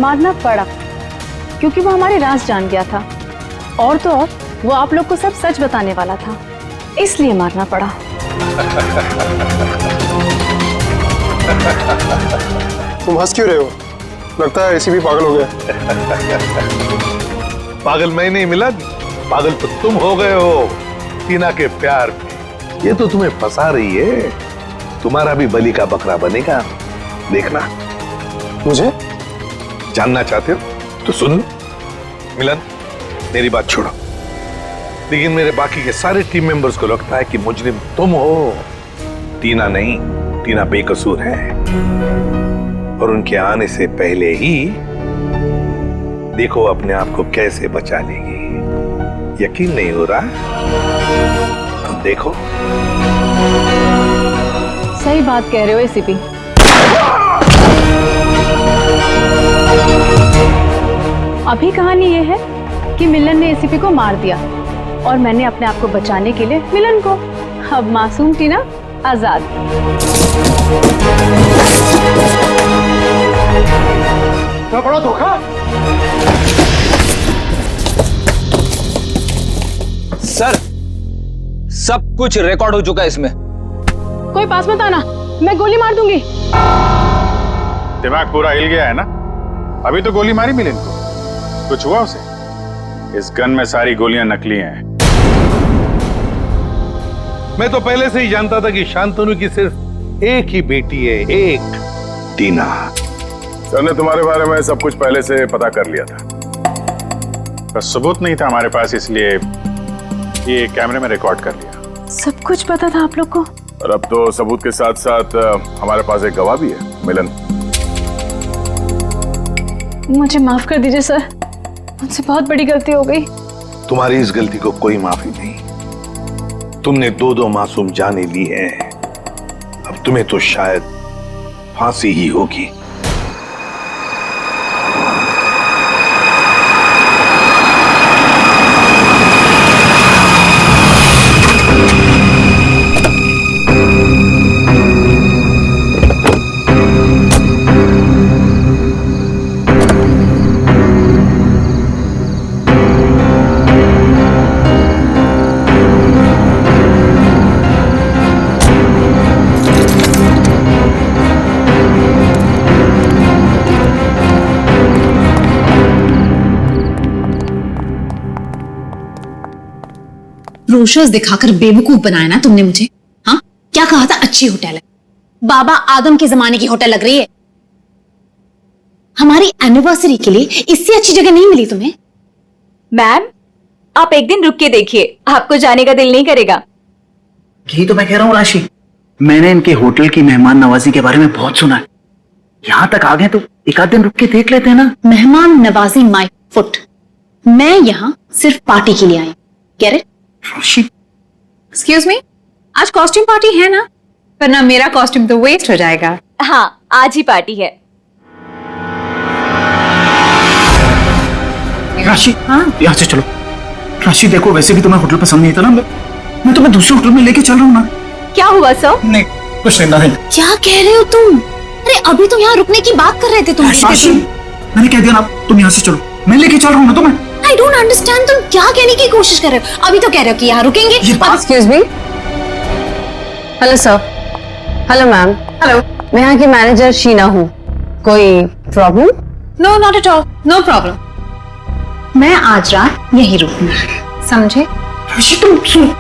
मारना पड़ा क्योंकि वो हमारे राज जान गया था, और तो और वो आप लोग को सब सच बताने वाला था, इसलिए मारना पड़ा। तुम हंस क्यों रहे हो? लगता है एसीपी पागल हो गया। पागल मैं नहीं मिलन, पागल तो तुम हो गए हो टीना के प्यार में। ये तो तुम्हें फंसा रही है। तुम्हारा भी बलि का बकरा बनेगा, देखना। मुझे जानना चाहते हो तो सुन लो। मिलन, मेरी बात छोड़ो, लेकिन मेरे बाकी के सारे टीम मेंबर्स को लगता है कि मुजरिम तुम हो, टीना नहीं। टीना बेकसूर है, और उनके आने से पहले ही देखो अपने आप को कैसे बचा लेगी। यकीन नहीं हो रहा? तुम देखो। सही बात कह रहे हो एसीपी। अभी कहानी ये है कि मिलन ने एसीपी को मार दिया, और मैंने अपने आप को बचाने के लिए मिलन को। अब मासूम टीना आजाद। क्या बड़ा धोखा। सर, सब कुछ रिकॉर्ड हो चुका है इसमें। कोई पास मत आना, मैं गोली मार दूंगी। दिमाग पूरा हिल गया है ना? अभी तो गोली मारी मिलन को, कुछ हुआ उसे? इस गन में सारी गोलियां नकली हैं। मैं तो पहले से ही जानता था कि शांतनु की सिर्फ एक ही बेटी है, एक, टीना। सर ने तुम्हारे बारे में सब कुछ पहले से पता कर लिया था, पर सबूत नहीं था हमारे पास, इसलिए ये कैमरे में रिकॉर्ड कर लिया। सब कुछ पता था आप लोग को? और अब तो सबूत के साथ साथ हमारे पास एक गवाह भी है, मिलन। मुझे माफ कर दीजिए सर, मुझसे बहुत बड़ी गलती हो गई। तुम्हारी इस गलती को कोई माफी नहीं। तुमने दो मासूम जाने ली है, अब तुम्हें तो शायद फांसी ही होगी। ब्रोशर्स दिखाकर बेवकूफ बनाया ना तुमने मुझे। हाँ, क्या कहा था? अच्छी होटल है, बाबा आदम के जमाने की होटल लग रही है। हमारी एनिवर्सरी के लिए इससे अच्छी जगह नहीं मिली तुम्हें। मैम, आप एक दिन रुक के देखिए, आपको जाने का दिल नहीं करेगा। यही तो मैं कह रहा हूँ राशि, मैंने इनके होटल की मेहमान नवाजी के बारे में बहुत सुना है। यहाँ तक आ गए तो एक आध दिन रुक के देख लेते हैं ना। मेहमान नवाजी माय फुट, मैं यहाँ सिर्फ पार्टी के लिए आई। Get it? एक्सक्यूज मी, आज कॉस्ट्यूम पार्टी है ना? वरना मेरा कॉस्ट्यूम तो वेस्ट हो जाएगा। हाँ, आज ही पार्टी है। राशि, हाँ यहाँ से चलो। राशि देखो, वैसे भी तुम्हें होटल पसंद नहीं था ना, मैं तुम्हें दूसरे होटल में लेके चल रहा हूँ ना। क्या हुआ सर? नहीं कुछ नहीं। क्या कह रहे हो तुम? अरे अभी तो यहाँ रुकने की बात कर रहे थे तुम। मैंने कह दिया ना, तुम यहाँ से चलो, मैं लेके चल रहा हूँ ना तुम्हें। I don't understand, तुम क्या कहने की कोशिश कर रहे हो? अभी तो कह रहे हो कि यहाँ रुकेंगे। Excuse me? Hello sir. Hello ma'am. Hello, मैं यहाँ की मैनेजर शीना हूँ। कोई problem? No not at all, no problem. मैं आज रात यहीं रुकूंगी, समझे? तुम सुनो।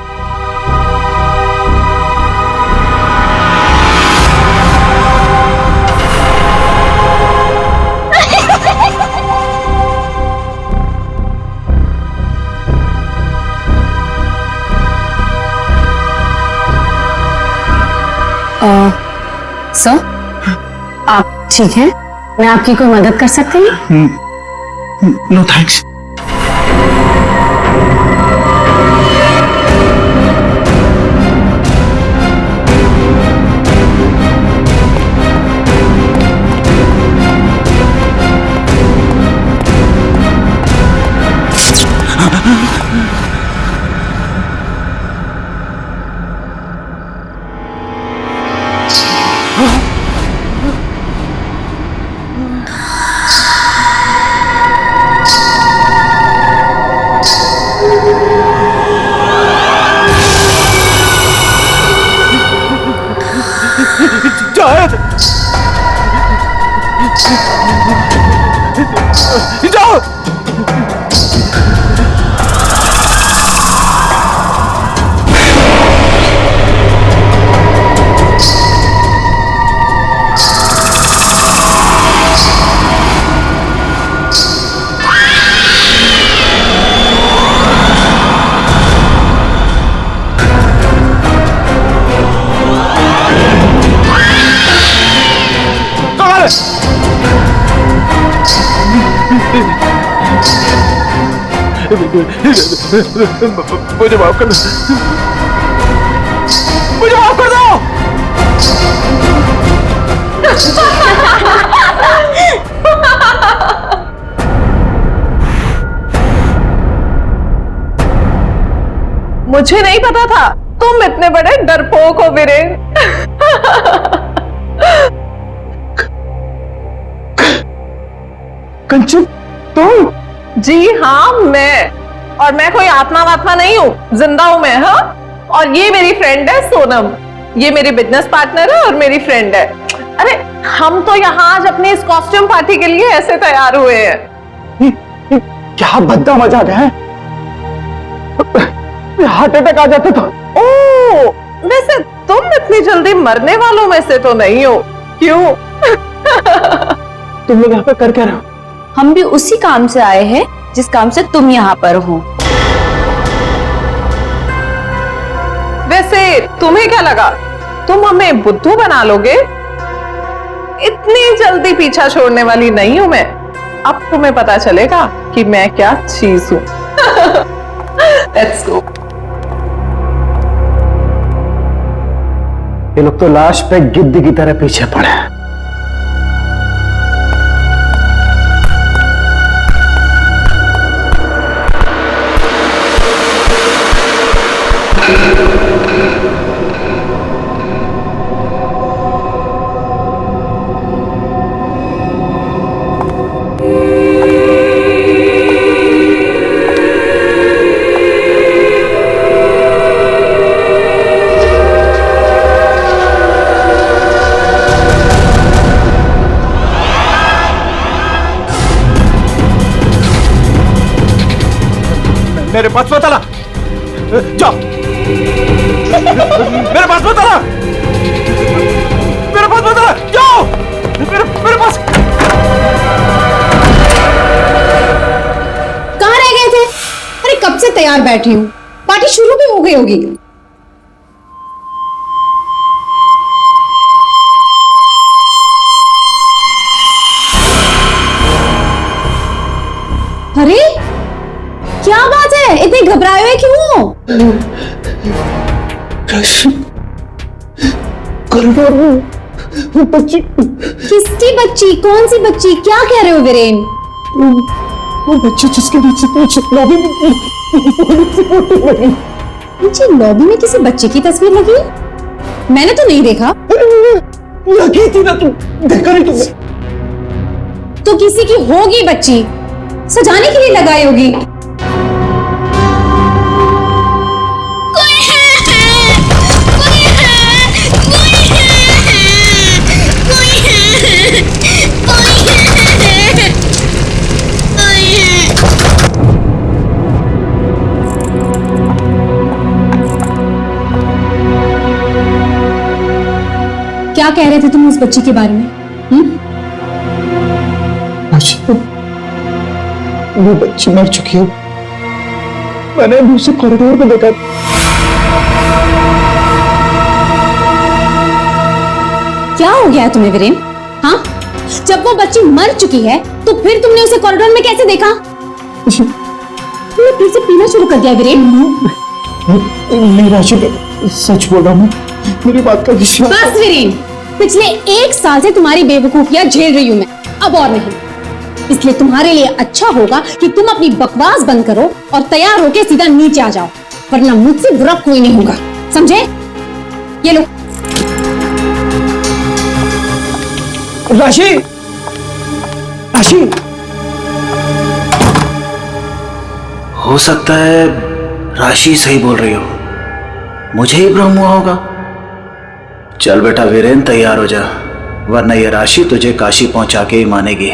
सर, आप ठीक हैं? मैं आपकी कोई मदद कर सकती हूँ? No thanks. जाओ। मुझे माफ कर दो, मुझे माफ कर दो। मुझे नहीं पता था तुम इतने बड़े डरपोक हो वीरेन। कंचन तुम? जी हाँ मैं, और मैं कोई आत्मा वात्मा नहीं हूँ, जिंदा हूँ मैं। हाँ, और ये मेरी फ्रेंड है सोनम, ये मेरी बिजनेस पार्टनर है और मेरी फ्रेंड है। अरे हम तो यहाँ आज अपनी इस कॉस्ट्यूम पार्टी के लिए ऐसे तैयार हुए हैं। क्या भद्दा मजाक है, हार्ट अटैक आ जाता था। ओ, वैसे तुम इतनी जल्दी मरने वालों में से तो नहीं हो, क्यों? तुम लोग यहाँ पे कर क्या रहे हो? हम भी उसी काम से आए हैं जिस काम से तुम यहाँ पर हो। वैसे तुम्हें क्या लगा तुम हमें बुद्धू बना लोगे? इतनी जल्दी पीछा छोड़ने वाली नहीं हूं मैं। अब तुम्हें पता चलेगा कि मैं क्या चीज हूं। Let's go. ये लोग तो लाश पे गिद्ध की तरह पीछे पड़े हैं। मेरे पास मत आना, जाओ। मेरे पास मत आना, मेरे पास मत आना, जाओ। मेरे पास। कहाँ रह गए थे? अरे कब से तैयार बैठी हूँ, पार्टी शुरू भी हो गई होगी। अरे क्या बात है, इतने घबराए हुए क्यों? कॉरिडोर में वो बच्ची। किसकी बच्ची? कौन सी बच्ची? क्या कह रहे हो वीरेन? वो बच्ची जिसके नीचे पीछे लॉबी में नीचे लॉबी में किसी बच्चे की तस्वीर लगी है? मैंने तो नहीं देखा। लगी थी ना, तुम देखा नहीं तुमने? तो किसी की होगी बच्ची, सजाने के लिए लगाई होगी। क्या कह रहे थे तुम उस बच्ची के बारे में? वो बच्ची मर चुकी है, मैंने उसे कॉरिडोर में देखा। क्या हो गया तुम्हें वीरेन? हाँ, जब वो बच्ची मर चुकी है तो फिर तुमने उसे कॉरिडोर में कैसे देखा? तुमने फिर से पीना शुरू कर दिया वीरेन? नहीं राशि, सच बोल रहा हूँ, मेरी बात का विश्वास। बस वीरेन, पिछले 1 साल से तुम्हारी बेवकूफियां झेल रही हूं मैं, अब और नहीं। इसलिए तुम्हारे लिए अच्छा होगा कि तुम अपनी बकवास बंद करो और तैयार होके सीधा नीचे आ जाओ, वरना मुझसे बुरा कोई नहीं होगा, समझे? ये लो। राशि, राशि, हो सकता है राशि सही बोल रही हो, मुझे ही भ्रम हुआ होगा। चल बेटा वीरेन, तैयार हो जा, वरना ये राशि तुझे काशी पहुंचा के ही मानेगी।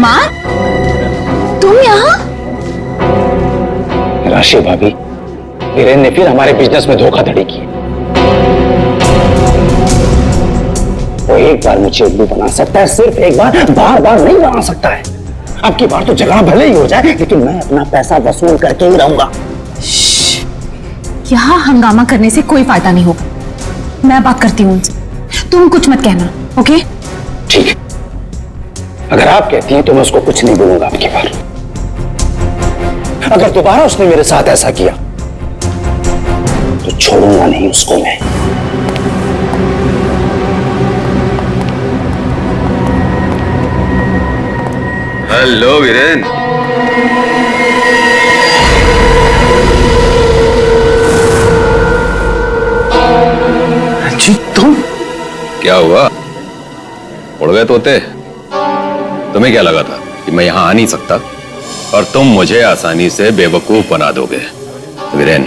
कुमार, तुम यहाँ? राशि भाभी, वीरेन ने फिर हमारे बिजनेस में धोखाधड़ी की। वो एक बार मुझे उल्लू बना सकता है, सिर्फ एक बार, बार बार नहीं बना सकता है। अब की बार तो झगड़ा भले ही हो जाए, लेकिन मैं अपना पैसा वसूल करके ही रहूंगा। यहाँ हंगामा करने से कोई फायदा नहीं होगा। मैं बात करती हूँ उनसे, तुम कुछ मत कहना, ओके? ठीक है, अगर आप कहती हैं तो मैं उसको कुछ नहीं बोलूंगा अब की बार। अगर दोबारा उसने मेरे साथ ऐसा किया तो छोड़ूंगा नहीं उसको मैं। हेलो वीरेन। जी तुम? क्या हुआ, उड़ गए तोते? तुम्हें क्या लगा था कि मैं यहां आ नहीं सकता और तुम मुझे आसानी से बेवकूफ बना दोगे? वीरेन,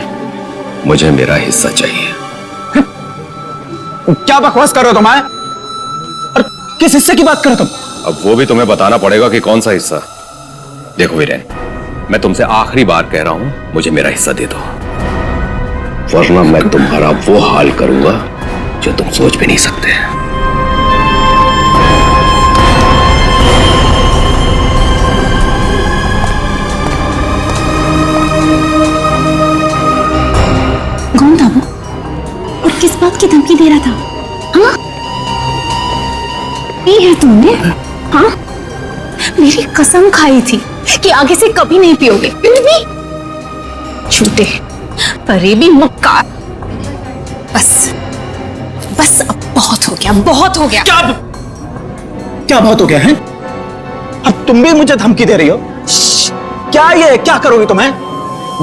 मुझे मेरा हिस्सा चाहिए। क्या बकवास कर रहे हो तुम? और किस हिस्से की बात कर रहे हो तुम? अब वो भी तुम्हें बताना पड़ेगा कि कौन सा हिस्सा। देखो वीरेन, मैं तुमसे आखिरी बार कह रहा हूं, मुझे मेरा हिस्सा दे दो, वरना मैं तुम्हारा वो हाल करूंगा जो तुम सोच भी नहीं सकते। कौन था वो और किस बात की धमकी दे रहा था? हाँ, ये है तुमने? हाँ, मेरी कसम खाई थी कि आगे से कभी नहीं पियोगे, फिर भी झूठे, फरेबी, मक्कार। बस बस, अब बहुत हो गया, बहुत हो गया। क्या बहुत हो गया है? अब तुम भी मुझे धमकी दे रही हो? क्या ये, क्या करोगी तुम्हें?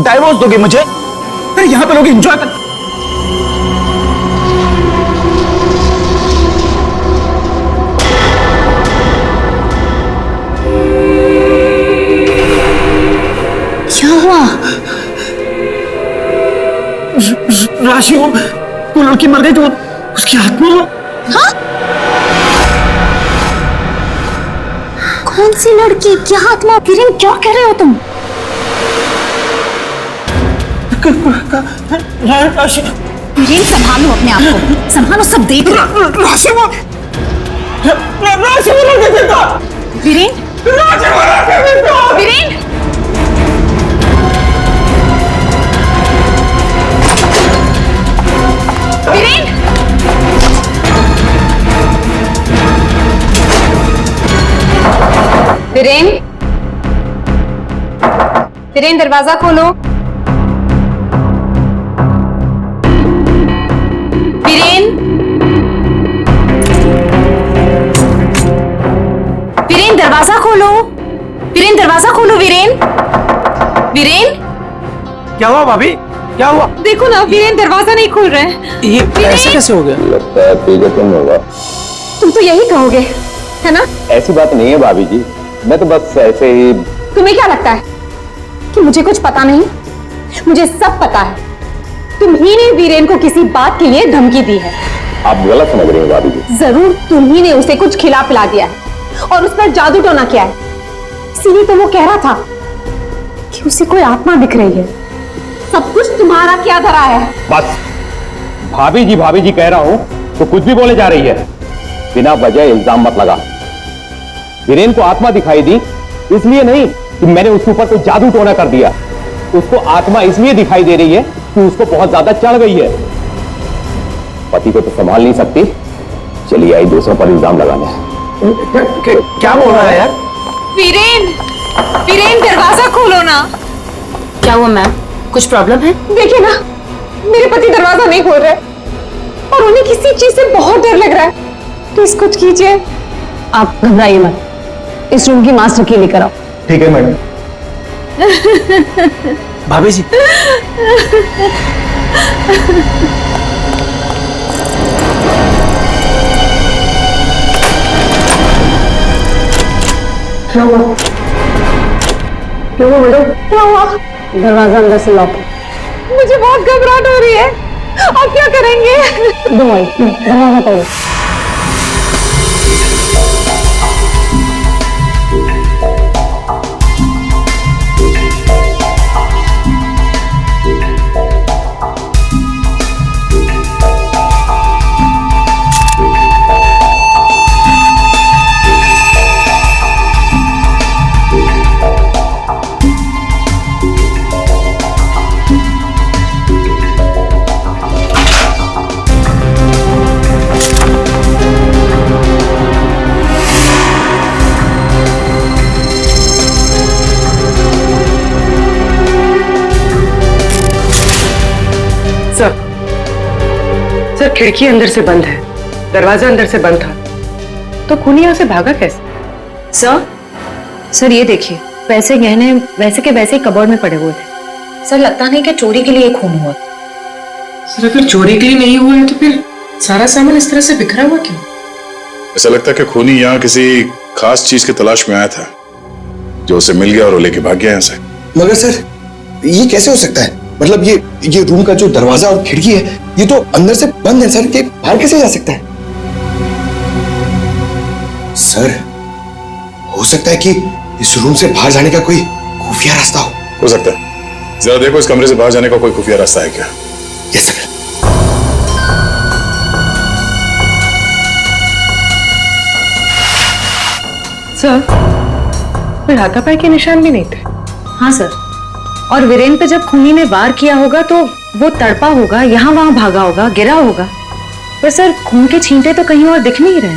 डाइवोर्स दोगी मुझे? अरे यहां पे लोग एंजॉय कर। क्या हुआ? राशि, वो लड़की मर गई तो उसकी आत्मा। हाँ? कौन सी लड़की, क्या आत्मा? किरण, क्या कह रहे हो तुम? राशि, किरण, संभालो अपने आप को, संभालो, सब देख रहे हैं। राशि, वो लड़की जिंदा। वीरेन, वीरेन, वीरेन, वीरेन, वीरेन, दरवाजा खोलो। वीरेन, वीरेन, दरवाजा खोलो। वीरेन, दरवाजा खोलो। वीरेन, वीरेन, क्या हुआ भाभी, क्या हुआ? देखो ना, वीरेन दरवाजा नहीं खोल रहे हैं। ये ऐसे कैसे हो गया? लगता है पी के तुम होगा। तुम तो यही कहोगे, है ना? ऐसी बात नहीं है भाभी जी, मैं तो बस ऐसे ही। तुम्हें क्या लगता है कि मुझे कुछ पता नहीं? मुझे सब पता है। तुम ही ने वीरेन को किसी बात के लिए धमकी दी है। आप गलत समझ रही हैं भाभी जी। जरूर तुम ही ने उसे कुछ खिला पिला दिया है और उस पर जादू टोना किया है। इसीलिए तो वो कह रहा था कि उसे कोई आत्मा दिख रही है। सब कुछ तुम्हारा क्या धरा है? बस भाभी जी कह रहा हूं तो कुछ भी बोले जा रही है। बिना वजह इल्जाम मत लगा। वीरेन को आत्मा दिखाई दी इसलिए नहीं कि मैंने उसके ऊपर कोई जादू टोना कर दिया। उसको आत्मा इसलिए दिखाई दे रही है कि उसको बहुत ज्यादा चढ़ गई है। पति को तो संभाल नहीं सकती, चलिए आई दूसरों पर इल्जाम लगाने। क्या बोल रहा है यार? वीरेन, वीरेन, दरवाजा खोलो ना। क्या हुआ मैम, कुछ प्रॉब्लम है? देखिए ना, मेरे पति दरवाजा नहीं खोल रहे और उन्हें किसी चीज से बहुत डर लग रहा है। प्लीज कुछ कीजिए। आप घबराइए मत, इस रूम की मास्टर की लेकर आओ। ठीक है मैडम। भाभी जी, क्या हुआ? क्या हुआ मैडम? क्या हुआ? दरवाजा अंदर से लॉक है। मुझे बहुत घबराहट हो रही है, अब क्या करेंगे? दरवाजा तोड़ो। सर खिड़की अंदर से बंद है, दरवाजा अंदर से बंद था, तो खूनी यहाँ से भागा कैसे? सर ये देखिए, पैसे गहने वैसे के वैसे ही कबर्ड में पड़े हुए थे। सर लगता नहीं कि चोरी के लिए खून हुआ। सर अगर चोरी के लिए नहीं हुआ है तो फिर सारा सामान इस तरह से बिखरा हुआ क्यों? ऐसा लगता है कि खूनी यहाँ किसी खास चीज की तलाश में आया था, जो उसे मिल गया और वो लेके भाग गया यहाँ से। मगर सर ये कैसे हो सकता है? मतलब ये रूम का जो दरवाजा और खिड़की है ये तो अंदर से बंद है सर, ये बाहर कैसे जा सकता है? सर हो सकता है कि इस रूम से बाहर जाने का कोई खुफिया रास्ता हो सकता है। जरा देखो इस कमरे से बाहर जाने का कोई खुफिया रास्ता है क्या? Yes sir. सर कोई हाथापाई के निशान भी नहीं थे। हाँ सर, और वीरेन पे जब खूनी ने वार किया होगा तो वो तड़पा होगा, यहाँ वहां भागा होगा, गिरा होगा, पर सर खून के छींटे तो कहीं और दिख नहीं रहे।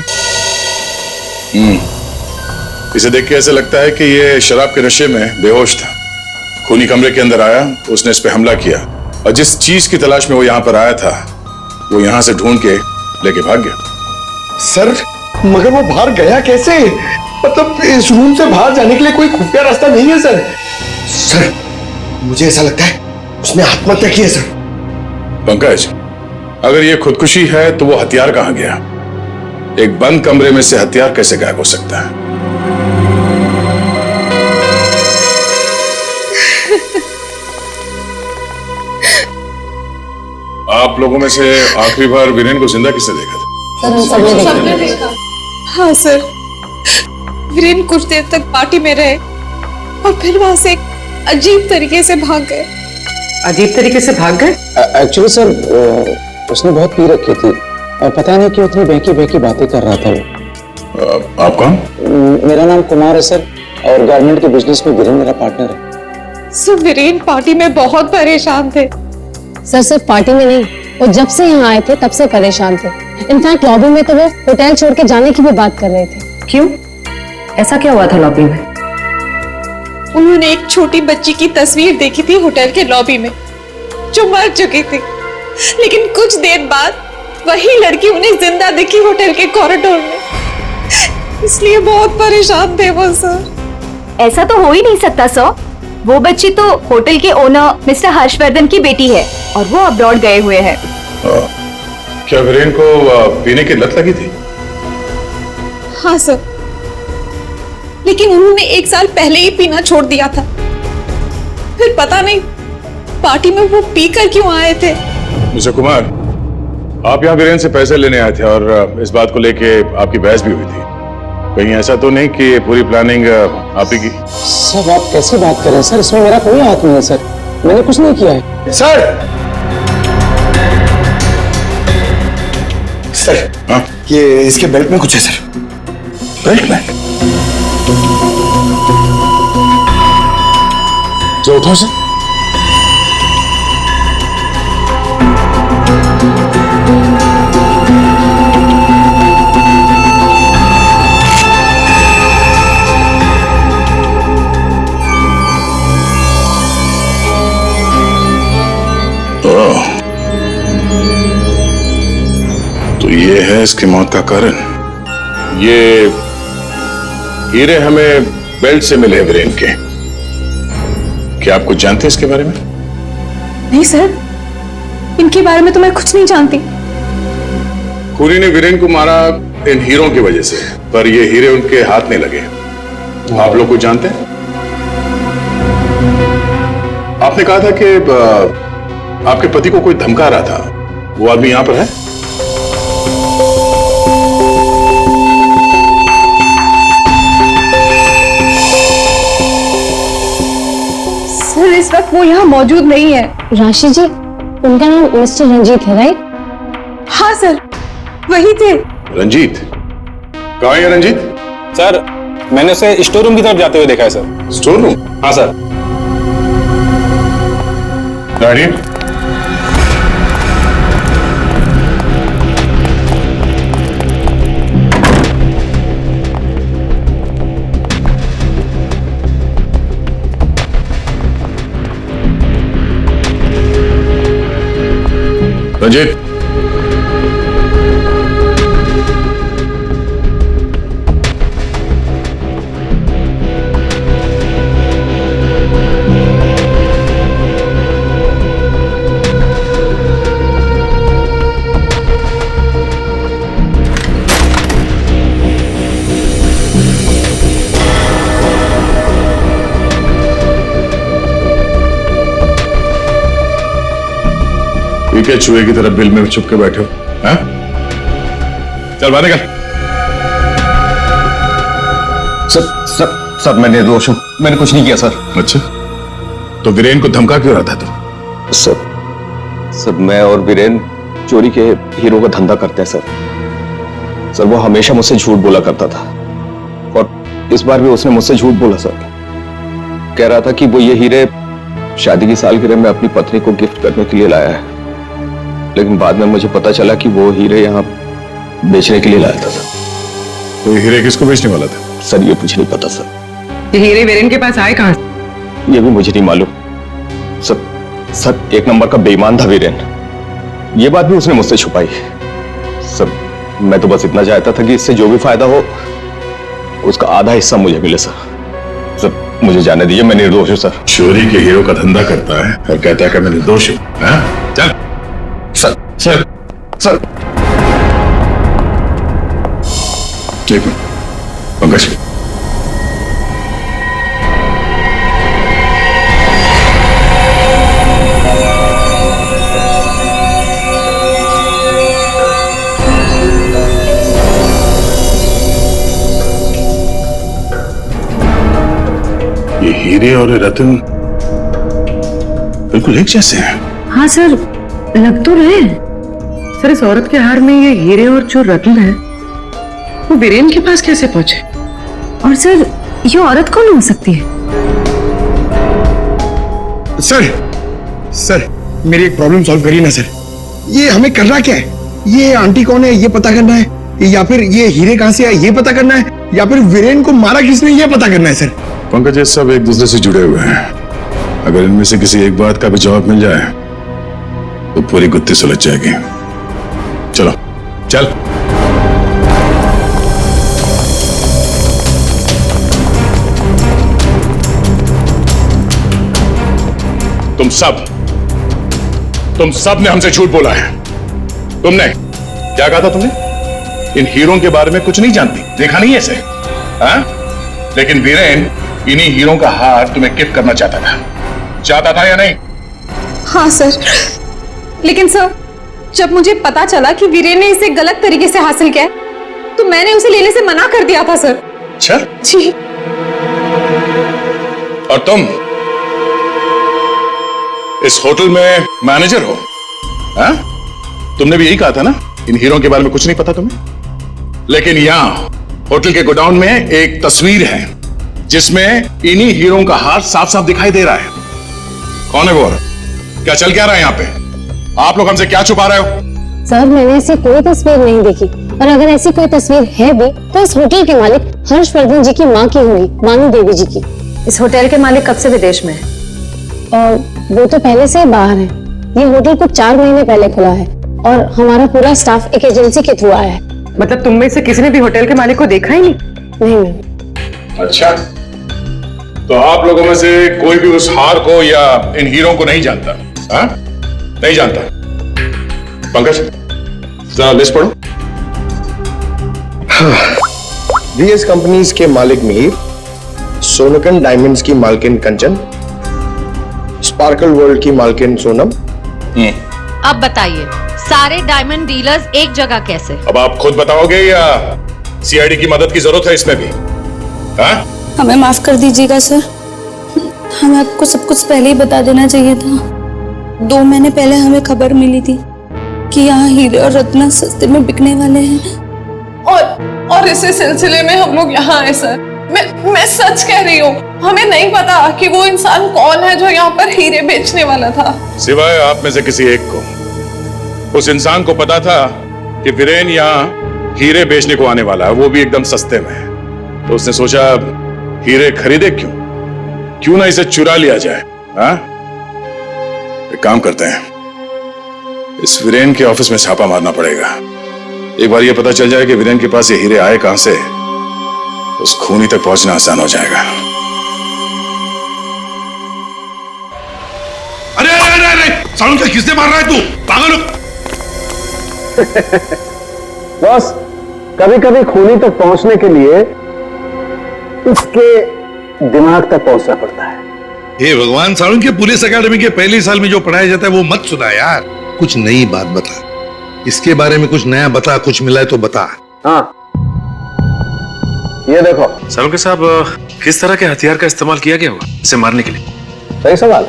इसे देख के ऐसा लगता है कि ये शराब के नशे में बेहोश था। खूनी कमरे के अंदर आया, उसने इस पे हमला किया और जिस चीज की तलाश में वो यहाँ पर आया था वो यहाँ से ढूंढ के लेके भाग गया। सर मगर वो बाहर गया कैसे? मतलब इस रूम से बाहर जाने के लिए कोई खुफिया रास्ता नहीं है सर। सर मुझे ऐसा लगता है उसने आत्महत्या की है सर। पंकज, अगर ये खुदकुशी है तो वो हथियार कहाँ गया? एक बंद कमरे में से हथियार कैसे गायब हो सकता है? आप लोगों में से आखिरी बार वीरेन को जिंदा किसने देखा था? सबने देखा। हाँ सर, वीरेन कुछ देर तक पार्टी में रहे और फिर वहां से एक अजीब तरीके से भाग गए। अजीब तरीके से भाग गए? एक्चुअली सर उसने बहुत पी रखी थी और पता नहीं क्यों इतनी बहकी बातें कर रहा था वो। आप कौन? मेरा नाम कुमार है सर और गारमेंट के बिजनेस में वीरेन मेरा पार्टनर है। सर वीरेन पार्टी में बहुत परेशान थे। सर सिर्फ पार्टी में नहीं, वो जब से यहाँ आए थे तब से परेशान थे। इनफैक्ट लॉबी में तो वो होटल छोड़ के जाने की भी बात कर रहे थे। क्यों? ऐसा क्या हुआ था लॉबी में? उन्होंने एक छोटी बच्ची की तस्वीर देखी थी होटल के लॉबी में जो मर चुकी थी, लेकिन कुछ देर बाद वही लड़की उन्हें जिंदा दिखी होटल के कॉरिडोर में। इसलिए बहुत परेशान थे वो सर। ऐसा तो हो ही नहीं सकता सर, वो बच्ची तो होटल के ओनर मिस्टर हर्षवर्धन की बेटी है और वो अब्रॉड गए हुए हैं। क्या वीरेन को पीने की लत लगी थी? हाँ सर, लेकिन उन्होंने 1 साल पहले ही पीना छोड़ दिया था। फिर पता नहीं पार्टी में वो पीकर क्यों आए थे। मिस्टर कुमार, आप यहाँ वीरेन से पैसे लेने आए थे और इस बात को लेके आपकी बहस भी हुई थी। कहीं ऐसा तो नहीं कि ये पूरी प्लानिंग आप ही की? सर आप कैसी बात कर रहे हैं सर, इसमें मेरा कोई हाथ नहीं है सर, मैंने कुछ नहीं किया है। सर सर हाँ? ये इसके बेल्ट में कुछ है सर। बेल्ट में? जो उठाओ सर। तो ये है इसकी मौत का कारण। ये हीरे हमें बेल्ट से मिले वीरेन के। क्या आप कुछ जानते हैं इसके बारे में? नहीं सर, इनके बारे में तो मैं कुछ नहीं जानती। खूनी ने वीरेन को मारा इन हीरों की वजह से, पर ये हीरे उनके हाथ नहीं लगे। आप लोग कुछ जानते हैं? आपने कहा था कि आपके पति को कोई धमका रहा था, वो आदमी यहां पर है? सर इस वक्त वो यहाँ मौजूद नहीं है। राशि जी, उनका नाम मिस्टर रंजीत है राइट? हाँ सर, वही थे। रंजीत? कहाँ है रंजीत? सर मैंने उसे स्टोर रूम की तरफ जाते हुए देखा है सर। Store room? हाँ सर। गाड़ी? रंजीत, क्या चूहे की तरफ बिल में छुप के बैठे हो? हाँ? चल बाहर निकल। सर मैं निर्दोष हूं, मैंने कुछ नहीं किया सर। अच्छा, तो वीरेन को धमका क्यों रहा था तू? सर मैं और वीरेन चोरी के हीरो का धंधा करते हैं सर। वो हमेशा मुझसे झूठ बोला करता था और इस बार भी उसने मुझसे झूठ बोला सर। कह रहा था कि वो ये हीरे शादी की सालगिरह में अपनी पत्नी को गिफ्ट करने के लिए लाया है, लेकिन बाद में मुझे पता चला कि वो हीरे यहाँ बेचने के लिए लाया था। तो ये हीरे किसको बेचने वाला था? सर ये मुझे नहीं पता सर। ये हीरे वीरेन के पास आए कहां से? ये भी मुझे नहीं मालूम सर। एक नंबर का बेईमान था वीरेन, ये बात भी उसने मुझसे छुपाई। सर मैं तो बस इतना चाहता था कि इससे जो भी फायदा हो उसका आधा हिस्सा मुझे मिले सर। मुझे जाने दीजिए, मैं निर्दोष हूँ सर। चोरी के हीरो का धंधा करता है और कहता है कि मैं निर्दोष हूँ। चल सर एक मिनट पंकज, ये हीरे और रतन बिल्कुल एक जैसे हैं। हाँ सर, लग तो रहे हैं। सर इस औरत के हार में ये हीरे और जो रत्न है वो वीरेन के पास कैसे पहुंचे? और सर ये औरत कौन हो सकती है? सर मेरी एक प्रॉब्लम सॉल्व करिए ना सर। ये हमें करना क्या है? ये आंटी कौन है ये पता करना है, या फिर ये हीरे कहां से आए ये पता करना है, या फिर वीरेन को मारा किसने ये पता करना है सर। पंकज, ये सब एक दूसरे से जुड़े हुए हैं। अगर इनमें से किसी एक बात का भी जवाब मिल जाए तो पूरी गुत्थी सुलझ जाएगी। चलो चल। तुम सब ने हमसे झूठ बोला है। तुमने क्या कहा था? तुमने इन हीरों के बारे में कुछ नहीं जानती, देखा नहीं ऐसे? हाँ? लेकिन वीरेन इन्हीं हीरों का हार तुम्हें गिफ्ट करना चाहता था या नहीं? हाँ सर, लेकिन सर जब मुझे पता चला कि वीरेन ने इसे गलत तरीके से हासिल किया तो मैंने उसे लेने से मना कर दिया था सर। अच्छा जी। और तुम इस होटल में मैनेजर हो? हाँ? तुमने भी यही कहा था ना, इन हीरों के बारे में कुछ नहीं पता तुम्हें। लेकिन यहां होटल के गोडाउन में एक तस्वीर है जिसमें इन्हीं हीरों का हाथ साफ साफ दिखाई दे रहा है। कौन है वो? क्या चल क्या रहा है यहाँ पे? आप लोग हमसे क्या छुपा रहे हो? सर मैंने ऐसी कोई तस्वीर नहीं देखी, और अगर ऐसी कोई तस्वीर है भी तो इस होटल के मालिक हर्षवर्धन जी की माँ की हुई, मानू देवी जी की। इस होटल के मालिक कब से विदेश में है? और वो तो पहले से ही बाहर है। ये होटल कुछ 4 महीने पहले खुला है और हमारा पूरा स्टाफ एक एजेंसी के थ्रू आया है। मतलब तुम में से किसी ने भी होटल के मालिक को देखा ही नहीं? नहीं। अच्छा, तो आप लोगों में से कोई भी उस हार को या इन हीरों को नहीं जानता? हाँ? नहीं जानता? पंकज जरा लिस्ट पढ़ो। वीएस कंपनीज के मालिक मीर, सोनकन डायमंड्स की मालकिन कंचन, स्पार्कल वर्ल्ड की मालकिन सोनम। अब बताइए, सारे डायमंड डीलर्स एक जगह कैसे? अब आप खुद बताओगे या सीआईडी की मदद की जरूरत है इसमें भी? हाँ? हमें माफ कर दीजिएगा सर, हमें आपको सब कुछ पहले ही बता देना चाहिए था। 2 महीने पहले हमें खबर मिली थी कि यहाँ हीरे और रत्न सस्ते में बिकने वाले हैं, और इसी सिलसिले में हम लोग यहाँ आए सर। मैं सच कह रही हूँ, हमें नहीं पता कि वो इंसान कौन है जो यहाँ पर हीरे बेचने वाला था। सिवाय आप में से किसी एक को उस इंसान को पता था कि वीरेन यहाँ हीरे बेचने को आने वाला है, वो भी एकदम सस्ते में। तो उसने सोचा हीरे खरीदे क्यों ना इसे चुरा लिया जाए। हाँ? एक काम करते हैं, इस वीरेन के ऑफिस में छापा मारना पड़ेगा। एक बार ये पता चल जाए कि वीरेन के पास ये हीरे आए कहां से, उस खूनी तक पहुंचना आसान हो जाएगा। अरे अरे अरे अरे सालून का किसने मार रहा है तू? पागल हो? बॉस, कभी कभी खूनी तक पहुंचने के लिए उसके दिमाग तक पहुंचना पड़ता है। हे भगवान, सालून के पुलिस अकेडमी के पहले साल में जो पढ़ाया जाता है वो मत सुना यार। कुछ नई बात बता, इसके बारे में कुछ नया बता, कुछ मिला है तो बता। हाँ, ये देखो। सालुंके साहब, किस तरह के हथियार का इस्तेमाल किया गया होगा इसे मारने के लिए? सही सवाल।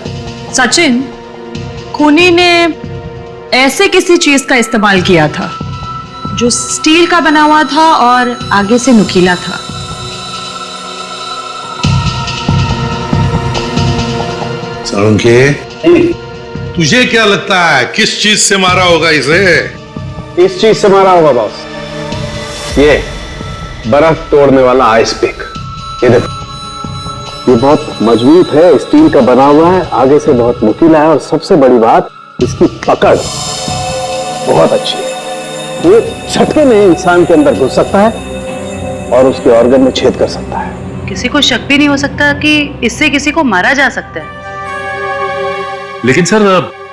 सचिन, खूनी ने ऐसे किसी चीज का इस्तेमाल किया था जो स्टील का बना हुआ था और आगे से नुकीला था। सालुंके, तुझे क्या लगता है किस चीज से मारा होगा इसे? इस चीज से मारा होगा बॉस, ये बर्फ तोड़ने वाला आइस पिक। ये देखो, ये बहुत मजबूत है, स्टील का बना हुआ है, आगे से बहुत नुकीला है और सबसे बड़ी बात इसकी पकड़ बहुत अच्छी है। ये झटके में इंसान के अंदर घुस सकता है और उसके ऑर्गन में छेद कर सकता है। किसी को शक भी नहीं हो सकता कि इससे किसी को मारा जा सकता है। लेकिन सर,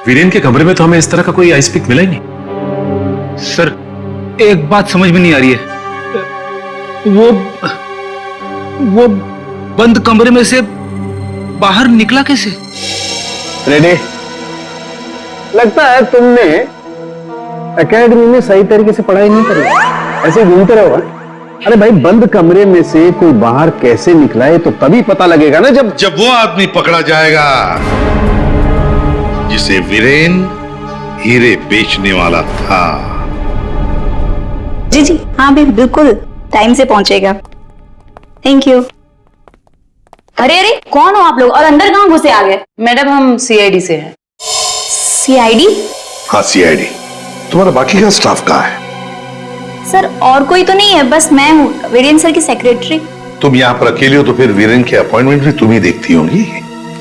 वीरेन के कमरे में तो हमें इस तरह का कोई आइस पिक मिला ही नहीं। सर, एक बात समझ में नहीं आ रही है, वो बंद कमरे में से बाहर निकला कैसे? रेडी? लगता है तुमने एकेडमी में सही तरीके से पढ़ाई नहीं करी, ऐसे घूमते रहो। अरे भाई, बंद कमरे में से कोई बाहर कैसे निकला है तो तभी पता लगेगा ना जब वो आदमी पकड़ा जाएगा जिसे वीरेन हीरे बेचने वाला था। जी जी, हाँ भी बिल्कुल टाइम से पहुंचेगा। Thank you. अरे अरे, कौन हो आप लोग और अंदर कहाँ घुसे आ गए? मैडम, हम सीआईडी से हैं। सीआईडी? हाँ, सीआईडी। तुम्हारा बाकी का स्टाफ कहाँ है? सर, और कोई तो नहीं है, बस मैं हूँ, वीरेन सर की सेक्रेटरी। तुम यहाँ पर अकेले हो तो फिर वीरेन के अपॉइंटमेंट भी तुम ही देखती होंगी।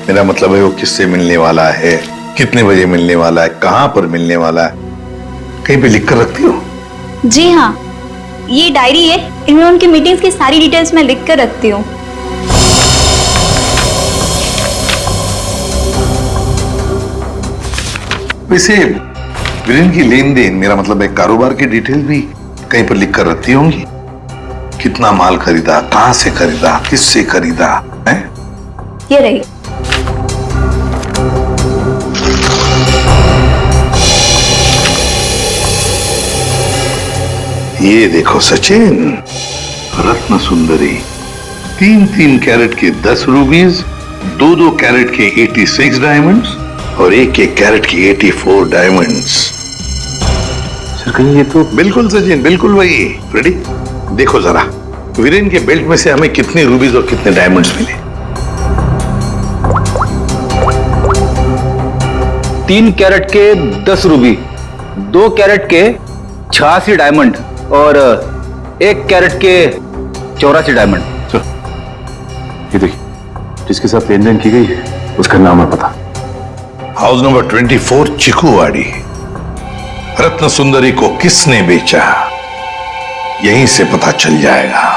मेरा मतलब है वो किससे मिलने वाला है, कितने बजे मिलने वाला है, कहाँ पर मिलने वाला है, कहीं पे लिख कर रखती हो? जी हाँ, ये डायरी है, इनमें उनकी मीटिंग्स की सारी डिटेल्स मैं लिख कर रखती हूँ। वैसे वीरेन की लेन देन, मेरा मतलब है कारोबार की डिटेल भी कहीं पर लिख कर रखती होंगी। कितना माल खरीदा, कहां से खरीदा, किससे खरीदा है? ये रही। ये देखो सचिन, रत्न सुंदरी, 3-3 कैरेट के 10 रूबीज, 2-2 कैरेट के 86 डायमंड्स और 1-1 कैरेट की 84 डायमंड्स। सर, कहीं ये तो... बिल्कुल सचिन, बिल्कुल वही। रेडी? देखो जरा, वीरेन के बेल्ट में से हमें कितने रूबीज और कितने डायमंड्स मिले? 3 कैरेट के 10 रूबी, 2 कैरेट के 86 डायमंड और 1 कैरेट के 84 डायमंड। ये देखिए, जिसके साथ लेन देन की गई है उसका नाम है पता। House number 24, चिकूवाड़ी। रत्न सुंदरी को किसने बेचा, यहीं से पता चल जाएगा।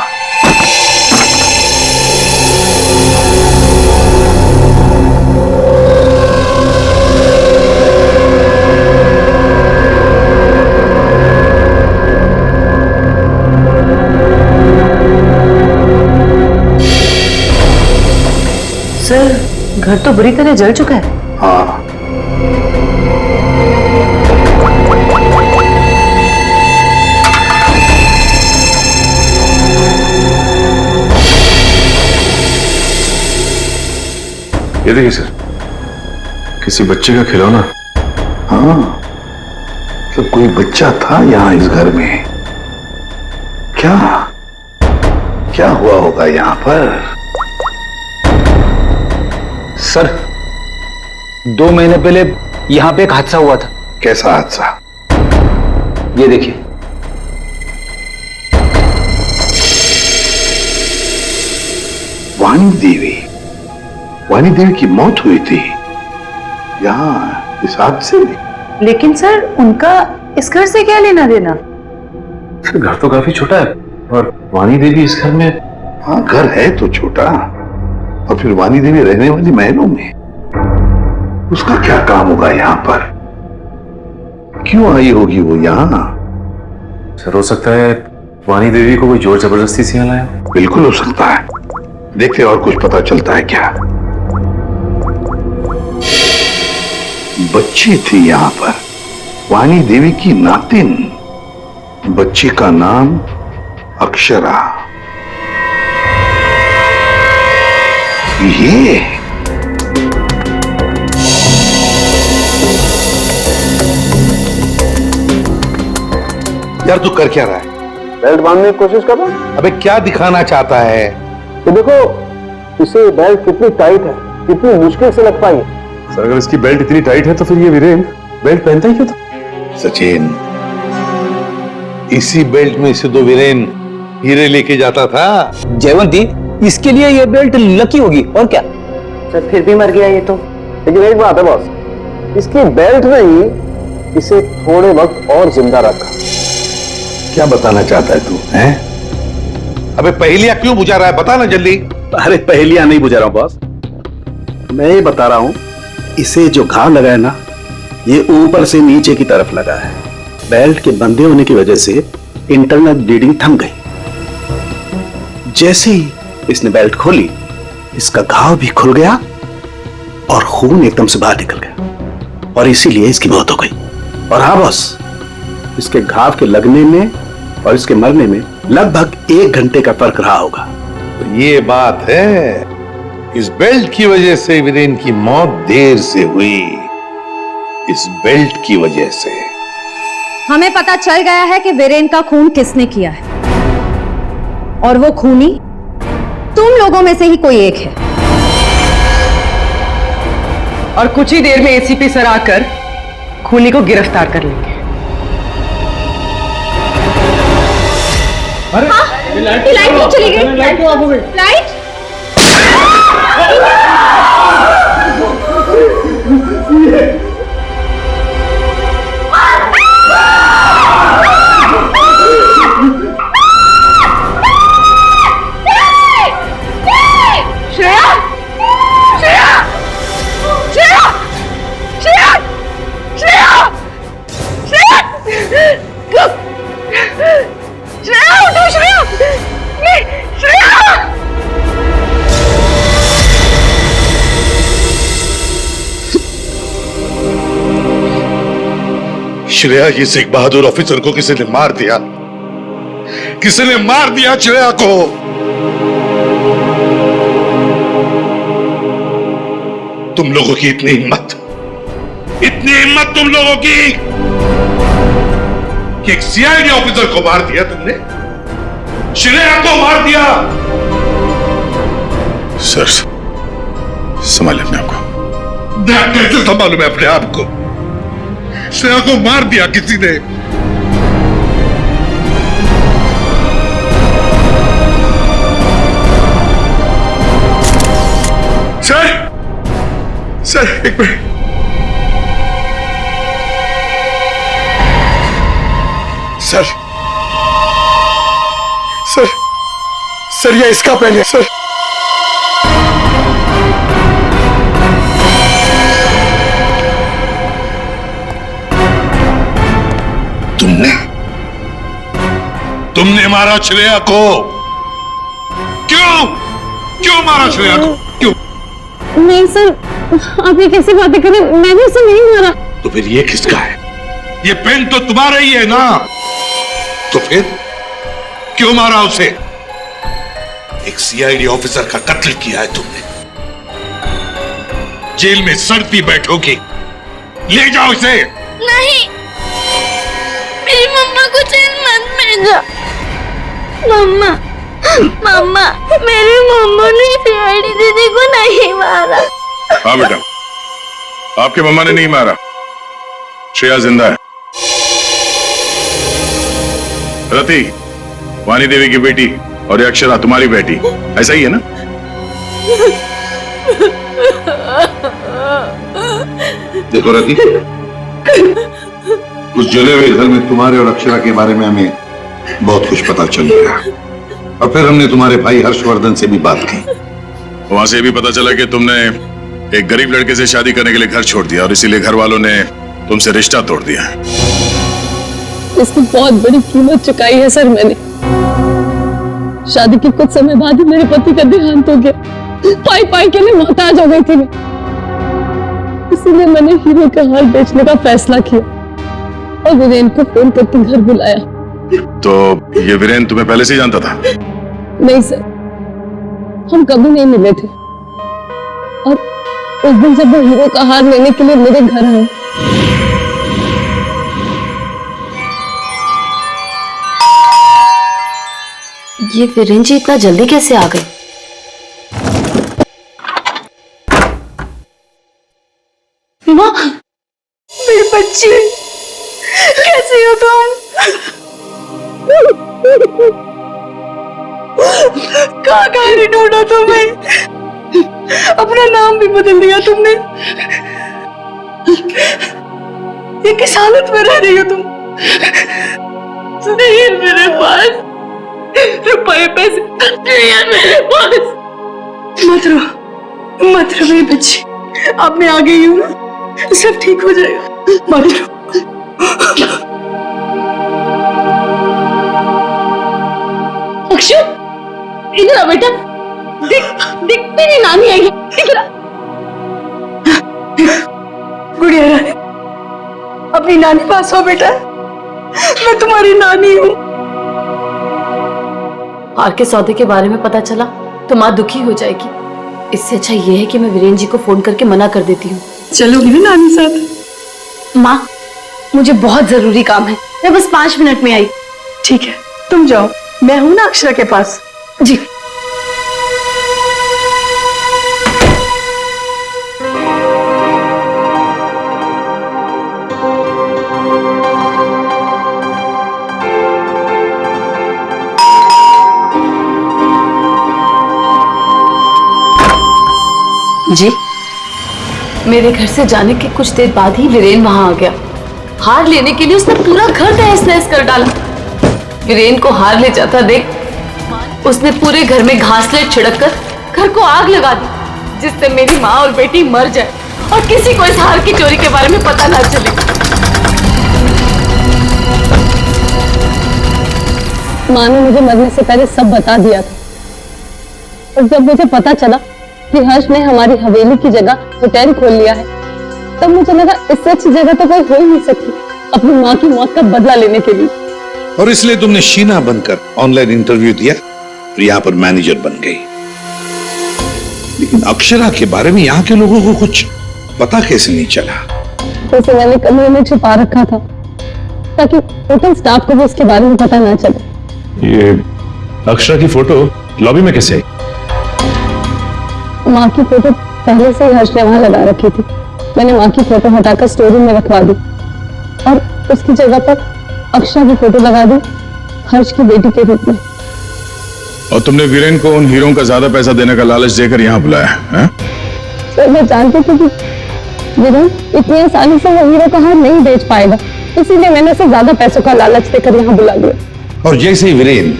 सर, घर तो बुरी तरह जल चुका है। हाँ, ये देखिए सर, किसी बच्चे का खिलौना। हाँ, तो कोई बच्चा था यहाँ इस घर में। क्या क्या हुआ होगा यहाँ पर? सर, 2 महीने पहले यहाँ पे एक हादसा हुआ था। कैसा हादसा? ये देखिए। वाणी देवी की मौत हुई थी यहाँ इस हादसे में। लेकिन सर उनका इस घर से क्या लेना देना? सर घर तो काफी छोटा है और वानी देवी इस घर में। हाँ घर है तो छोटा, और फिर वानी देवी रहने वाली महलों में, उसका क्या काम होगा यहाँ पर? क्यों आई होगी वो यहाँ? सर हो सकता है वानी देवी को कोई जोर जबरदस्ती से यहाँ लाया। बिल्कुल हो सकता है, देखते और कुछ पता चलता है क्या। बच्ची थी यहाँ पर, वानी देवी की नातिन। बच्ची का नाम अक्षरा। ये यार तू कर क्या रहा है? बेल्ट बांधने की कोशिश कर रहा हूं। अबे क्या दिखाना चाहता है? तो देखो इसे बेल्ट कितनी टाइट है, कितनी मुश्किल से लग पाई है। सर अगर इसकी बेल्ट इतनी टाइट है तो फिर ये वीरेन बेल्ट पहनता ही क्यों था? सचिन, इसी बेल्ट में से तो वीरेन हीरे लेके जाता था। जयवंती, इसके लिए ये बेल्ट लकी होगी और क्या। सर फिर भी मर गया ये तो। लेकिन एक बात है बॉस, इसकी बेल्ट ने ही इसे थोड़े वक्त और जिंदा रखा। क्या बताना चाहता है तू? हैं? अबे पहेलियां क्यों बुझा रहा है? बता ना जल्दी। अरे पहेलियां नहीं बुझा रहा हूं बॉस, मैं ये बता रहा हूं इसे जो घाव लगा है ना, ये ऊपर से नीचे की तरफ लगा है। बेल्ट के बंधे होने की वजह से इंटरनल ब्लीडिंग थम गई। जैसे ही इसने बेल्ट खोली, इसका घाव भी खुल गया और खून एकदम से बाहर निकल गया, और इसीलिए इसकी मौत हो गई। और हाँ बॉस, इसके घाव के लगने में और इसके मरने में लगभग 1 घंटे का फर्क रहा होगा। तो ये बात है, इस बेल्ट की वजह से वीरेन की मौत देर से हुई। इस बेल्ट की वजह से हमें पता चल गया है कि वीरेन का खून किसने किया है, और वो खूनी तुम लोगों में से ही कोई एक है। और कुछ ही देर में एसीपी सर आकर खूनी को गिरफ्तार कर लेंगे। लाइट क्यों चली गई? लाइट क्यों ऑफ हो गई? लाइट श्रेया, श्रेया, श्रेया, श्रेया, श्रेया, श्रेया, श्रेया उठो, श्रेया, श्रेया। श्रेया, ये सिख बहादुर ऑफिसर को किसी ने मार दिया, किसी ने मार दिया श्रेया को। तुम लोगों की इतनी हिम्मत तुम लोगों की कि एक सीआईडी ऑफिसर को मार दिया तुमने, श्रेया को मार दिया। सर संभाले अपने आप को। कैसे संभालू मैं अपने आप को? श्रेया को मार दिया किसी ने। सर एक मिनट। सर सर सर ये इसका पेन है सर। तुमने मारा श्रेया को? क्यों मारा श्रेया को? क्यों? नहीं सर, आप ये कैसी बातें करें? मैंने उसे नहीं मारा। तो फिर ये किसका है? ये पेन तो तुम्हारा ही है ना, तो फिर क्यों मारा उसे? एक सीआईडी ऑफिसर का कत्ल किया है तुमने, जेल में सड़ती बैठोगी। ले जाओ इसे। नहीं, मेरी मम्मा को जेल मत भेजो। मम्मा, मम्मा, मेरी मम्मा ने सीआईडी दीदी को नहीं मारा। हाँ बेटा, आपके मम्मा ने नहीं मारा, श्रेया जिंदा है। रति, वानी देवी की बेटी, और ये अक्षरा तुम्हारी बेटी, ऐसा ही है ना? देखो रति, उस जले हुए घर में तुम्हारे और अक्षरा के बारे में हमें बहुत कुछ पता चल गया और फिर हमने तुम्हारे भाई हर्षवर्धन से भी बात की। वहां से भी पता चला कि तुमने एक गरीब लड़के से शादी करने के लिए घर छोड़ दिया और इसीलिए घर वालों ने तुमसे रिश्ता तोड़ दिया। इसकी बहुत बड़ी कीमत चुकाई है सर मैंने। शादी के कुछ समय बाद ही मेरे पति का देहांत हो गया। पाई पाई के लिए मोहताज हो गई थी मैं, इसीलिए मैंने हीरो का हार बेचने का फैसला किया और वीरेन को फोन करके घर बुलाया। तो ये वीरेन तुम्हें पहले से ही जानता था? नहीं सर, हम कभी नहीं मिले थे और उस दिन जब वो हीरो का हार लेने के लिए मेरे घर आए, ये वीरेन जी इतना जल्दी कैसे आ गए? माँ, मेरी बच्ची, कैसी हो तुम? कहाँ नहीं ढूंढा तुम्हें? अपना नाम भी बदल दिया तुमने। ये किस हालत में रह रही हो तुम? नहीं है मेरे पास रुपए पैसे नहीं है मेरे पास। मत रो मेरी बच्ची, अब मैं आ गई हूँ ना, सब ठीक हो जाएगा। मत रो। अक्षु, इधर आ बेटा, देख तेरी नानी आई है, इधर आ। गुड़िया रानी, अपनी नानी पास हो बेटा, मैं तुम्हारी नानी हूँ। हार के सौदे के बारे में पता चला तो माँ दुखी हो जाएगी। इससे अच्छा ये है कि मैं वीरेन जी को फोन करके मना कर देती हूँ। चलोगी ना नानी साथ? माँ, मुझे बहुत जरूरी काम है, मैं बस 5 मिनट में आई। ठीक है, तुम जाओ, मैं हूं ना अक्षरा के पास। जी। जी, मेरे घर से जाने के कुछ देर बाद ही वीरेन वहां आ गया। हार लेने के लिए उसने पूरा घर तहस नहस कर डाला। वीरेन को हार ले जाता देख उसने पूरे घर में घासलेट छिड़क कर घर को आग लगा दी, जिससे मेरी माँ और बेटी मर जाए और किसी को इस हार की चोरी के बारे में पता ना चले। माँ ने मुझे मरने से पहले सब बता दिया था और जब मुझे पता चला कि हर्ष ने हमारी हवेली की जगह होटल खोल लिया है, तब मुझे लगा इससे अच्छी जगह तो कोई हो ही नहीं सकती अपनी माँ की मौत का बदला लेने के लिए। और इसलिए तुमने शीना बनकर ऑनलाइन इंटरव्यू दिया और यहाँ पर मैनेजर बन गई। लेकिन अक्षरा के बारे में यहाँ के लोगों को कुछ पता कैसे नहीं चला? उसे मैंने कमरे में छुपा रखा था ताकि होटल स्टाफ को भी उसके बारे में पता ना चले। ये अक्षरा की फोटो लॉबी में कैसे आई? माँ की फोटो पहले से ही हर्ष ने वहां लगा रखी थी। मैंने माँ की फोटो हटाकर स्टोर रूम में रखवा दी और उसकी जगह पर अक्षरा की फोटो लगा दी हर्ष की बेटी के रूप में। और तुमने वीरेन को उन हीरों का ज्यादा पैसा देने का लालच देकर यहाँ बुलाया है? सर, मैं जानती थी कि वीरेन इतनी आसानी से वो हीरो का हार नहीं बेच पाएगा, इसीलिए मैंने उसे ज्यादा पैसों का लालच देकर यहाँ बुला लिया। और जैसे ही वीरेन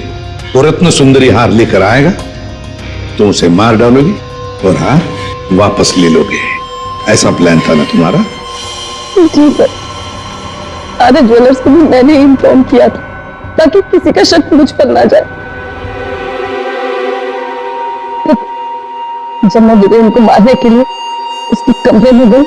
वो रत्न सुंदरी हार लेकर आएगा तो उसे मार डालोगी और हार वापस ले लोगे। ऐसा प्लान था ना तुम्हारा? जी सर, सारे ज्वेलर्स को भी मैंने इन्फॉर्म किया था ताकि किसी का शक मुझ पर ना जाए। जब मैं वीरेन को मारने के लिए उसके कमरे में गई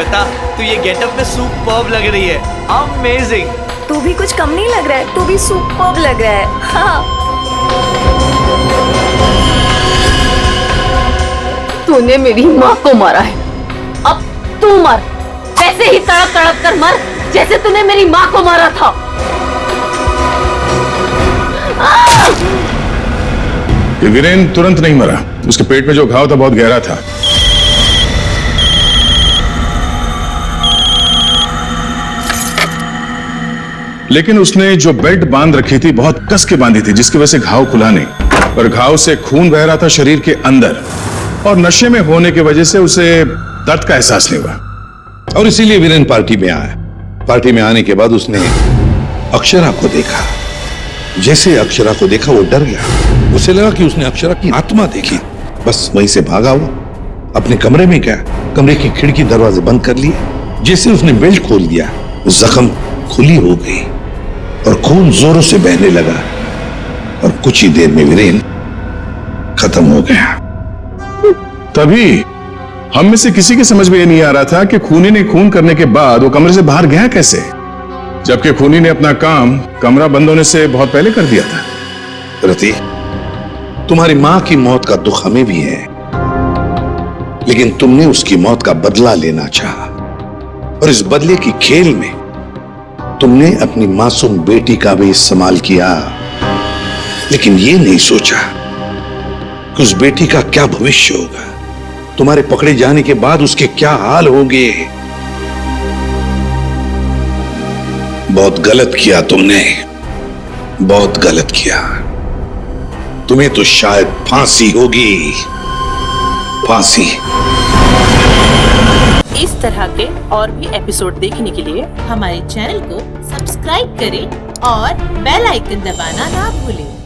श्वेता, तू ये गेटअप में सुपर्ब लग रही है। अमेजिंग। तू भी कुछ कम नहीं लग रहा है, तू भी सुपर्ब लग रहा है। हाँ। तूने मेरी माँ को मारा है, अब तू मर, ऐसे ही तड़प तड़प कर मर जैसे तूने मेरी माँ को मारा था। ये वीरेन तुरंत नहीं मरा, उसके पेट में जो घाव था बहुत गहरा था। लेकिन उसने जो बेल्ट बांध रखी थी बहुत कस के बांधी थी, जिसकी वजह से घाव खुला नहीं, पर घाव से खून बह रहा था शरीर के अंदर, और नशे में होने की वजह से उसे दर्द का एहसास नहीं हुआ। और इसीलिए वीरेन पार्टी में आया। पार्टी में आने के बाद उसने अक्षरा को देखा। जैसे अक्षरा को देखा वो डर गया। उसे लगा कि उसने अक्षरा की आत्मा देखी। बस वहीं से भागा वो अपने कमरे में गया। कमरे की खिड़की दरवाजे बंद कर लिए। जैसे उसने बेल्ट खोल दिया, जख्म खुली हो गई और खून जोरों से बहने लगा, और कुछ ही देर में वीरेन खत्म हो गया। तभी हम में से किसी के समझ में ये नहीं आ रहा था कि खूनी ने खून करने के बाद वो कमरे से बाहर गया कैसे, जबकि खूनी ने अपना काम कमरा बंद होने से बहुत पहले कर दिया था। रति, तुम्हारी मां की मौत का दुख हमें भी है, लेकिन तुमने उसकी मौत का बदला लेना चाहा, और इस बदले की खेल में तुमने अपनी मासूम बेटी का भी इस्तेमाल किया, लेकिन ये नहीं सोचा कि उस बेटी का क्या भविष्य होगा। तुम्हारे पकड़े जाने के बाद उसके क्या हाल होंगे। बहुत गलत किया तुमने, बहुत गलत किया। तुम्हें तो शायद फांसी होगी, फांसी। इस तरह के और भी एपिसोड देखने के लिए हमारे चैनल को सब्सक्राइब करें और बेल आइकन दबाना ना भूलें।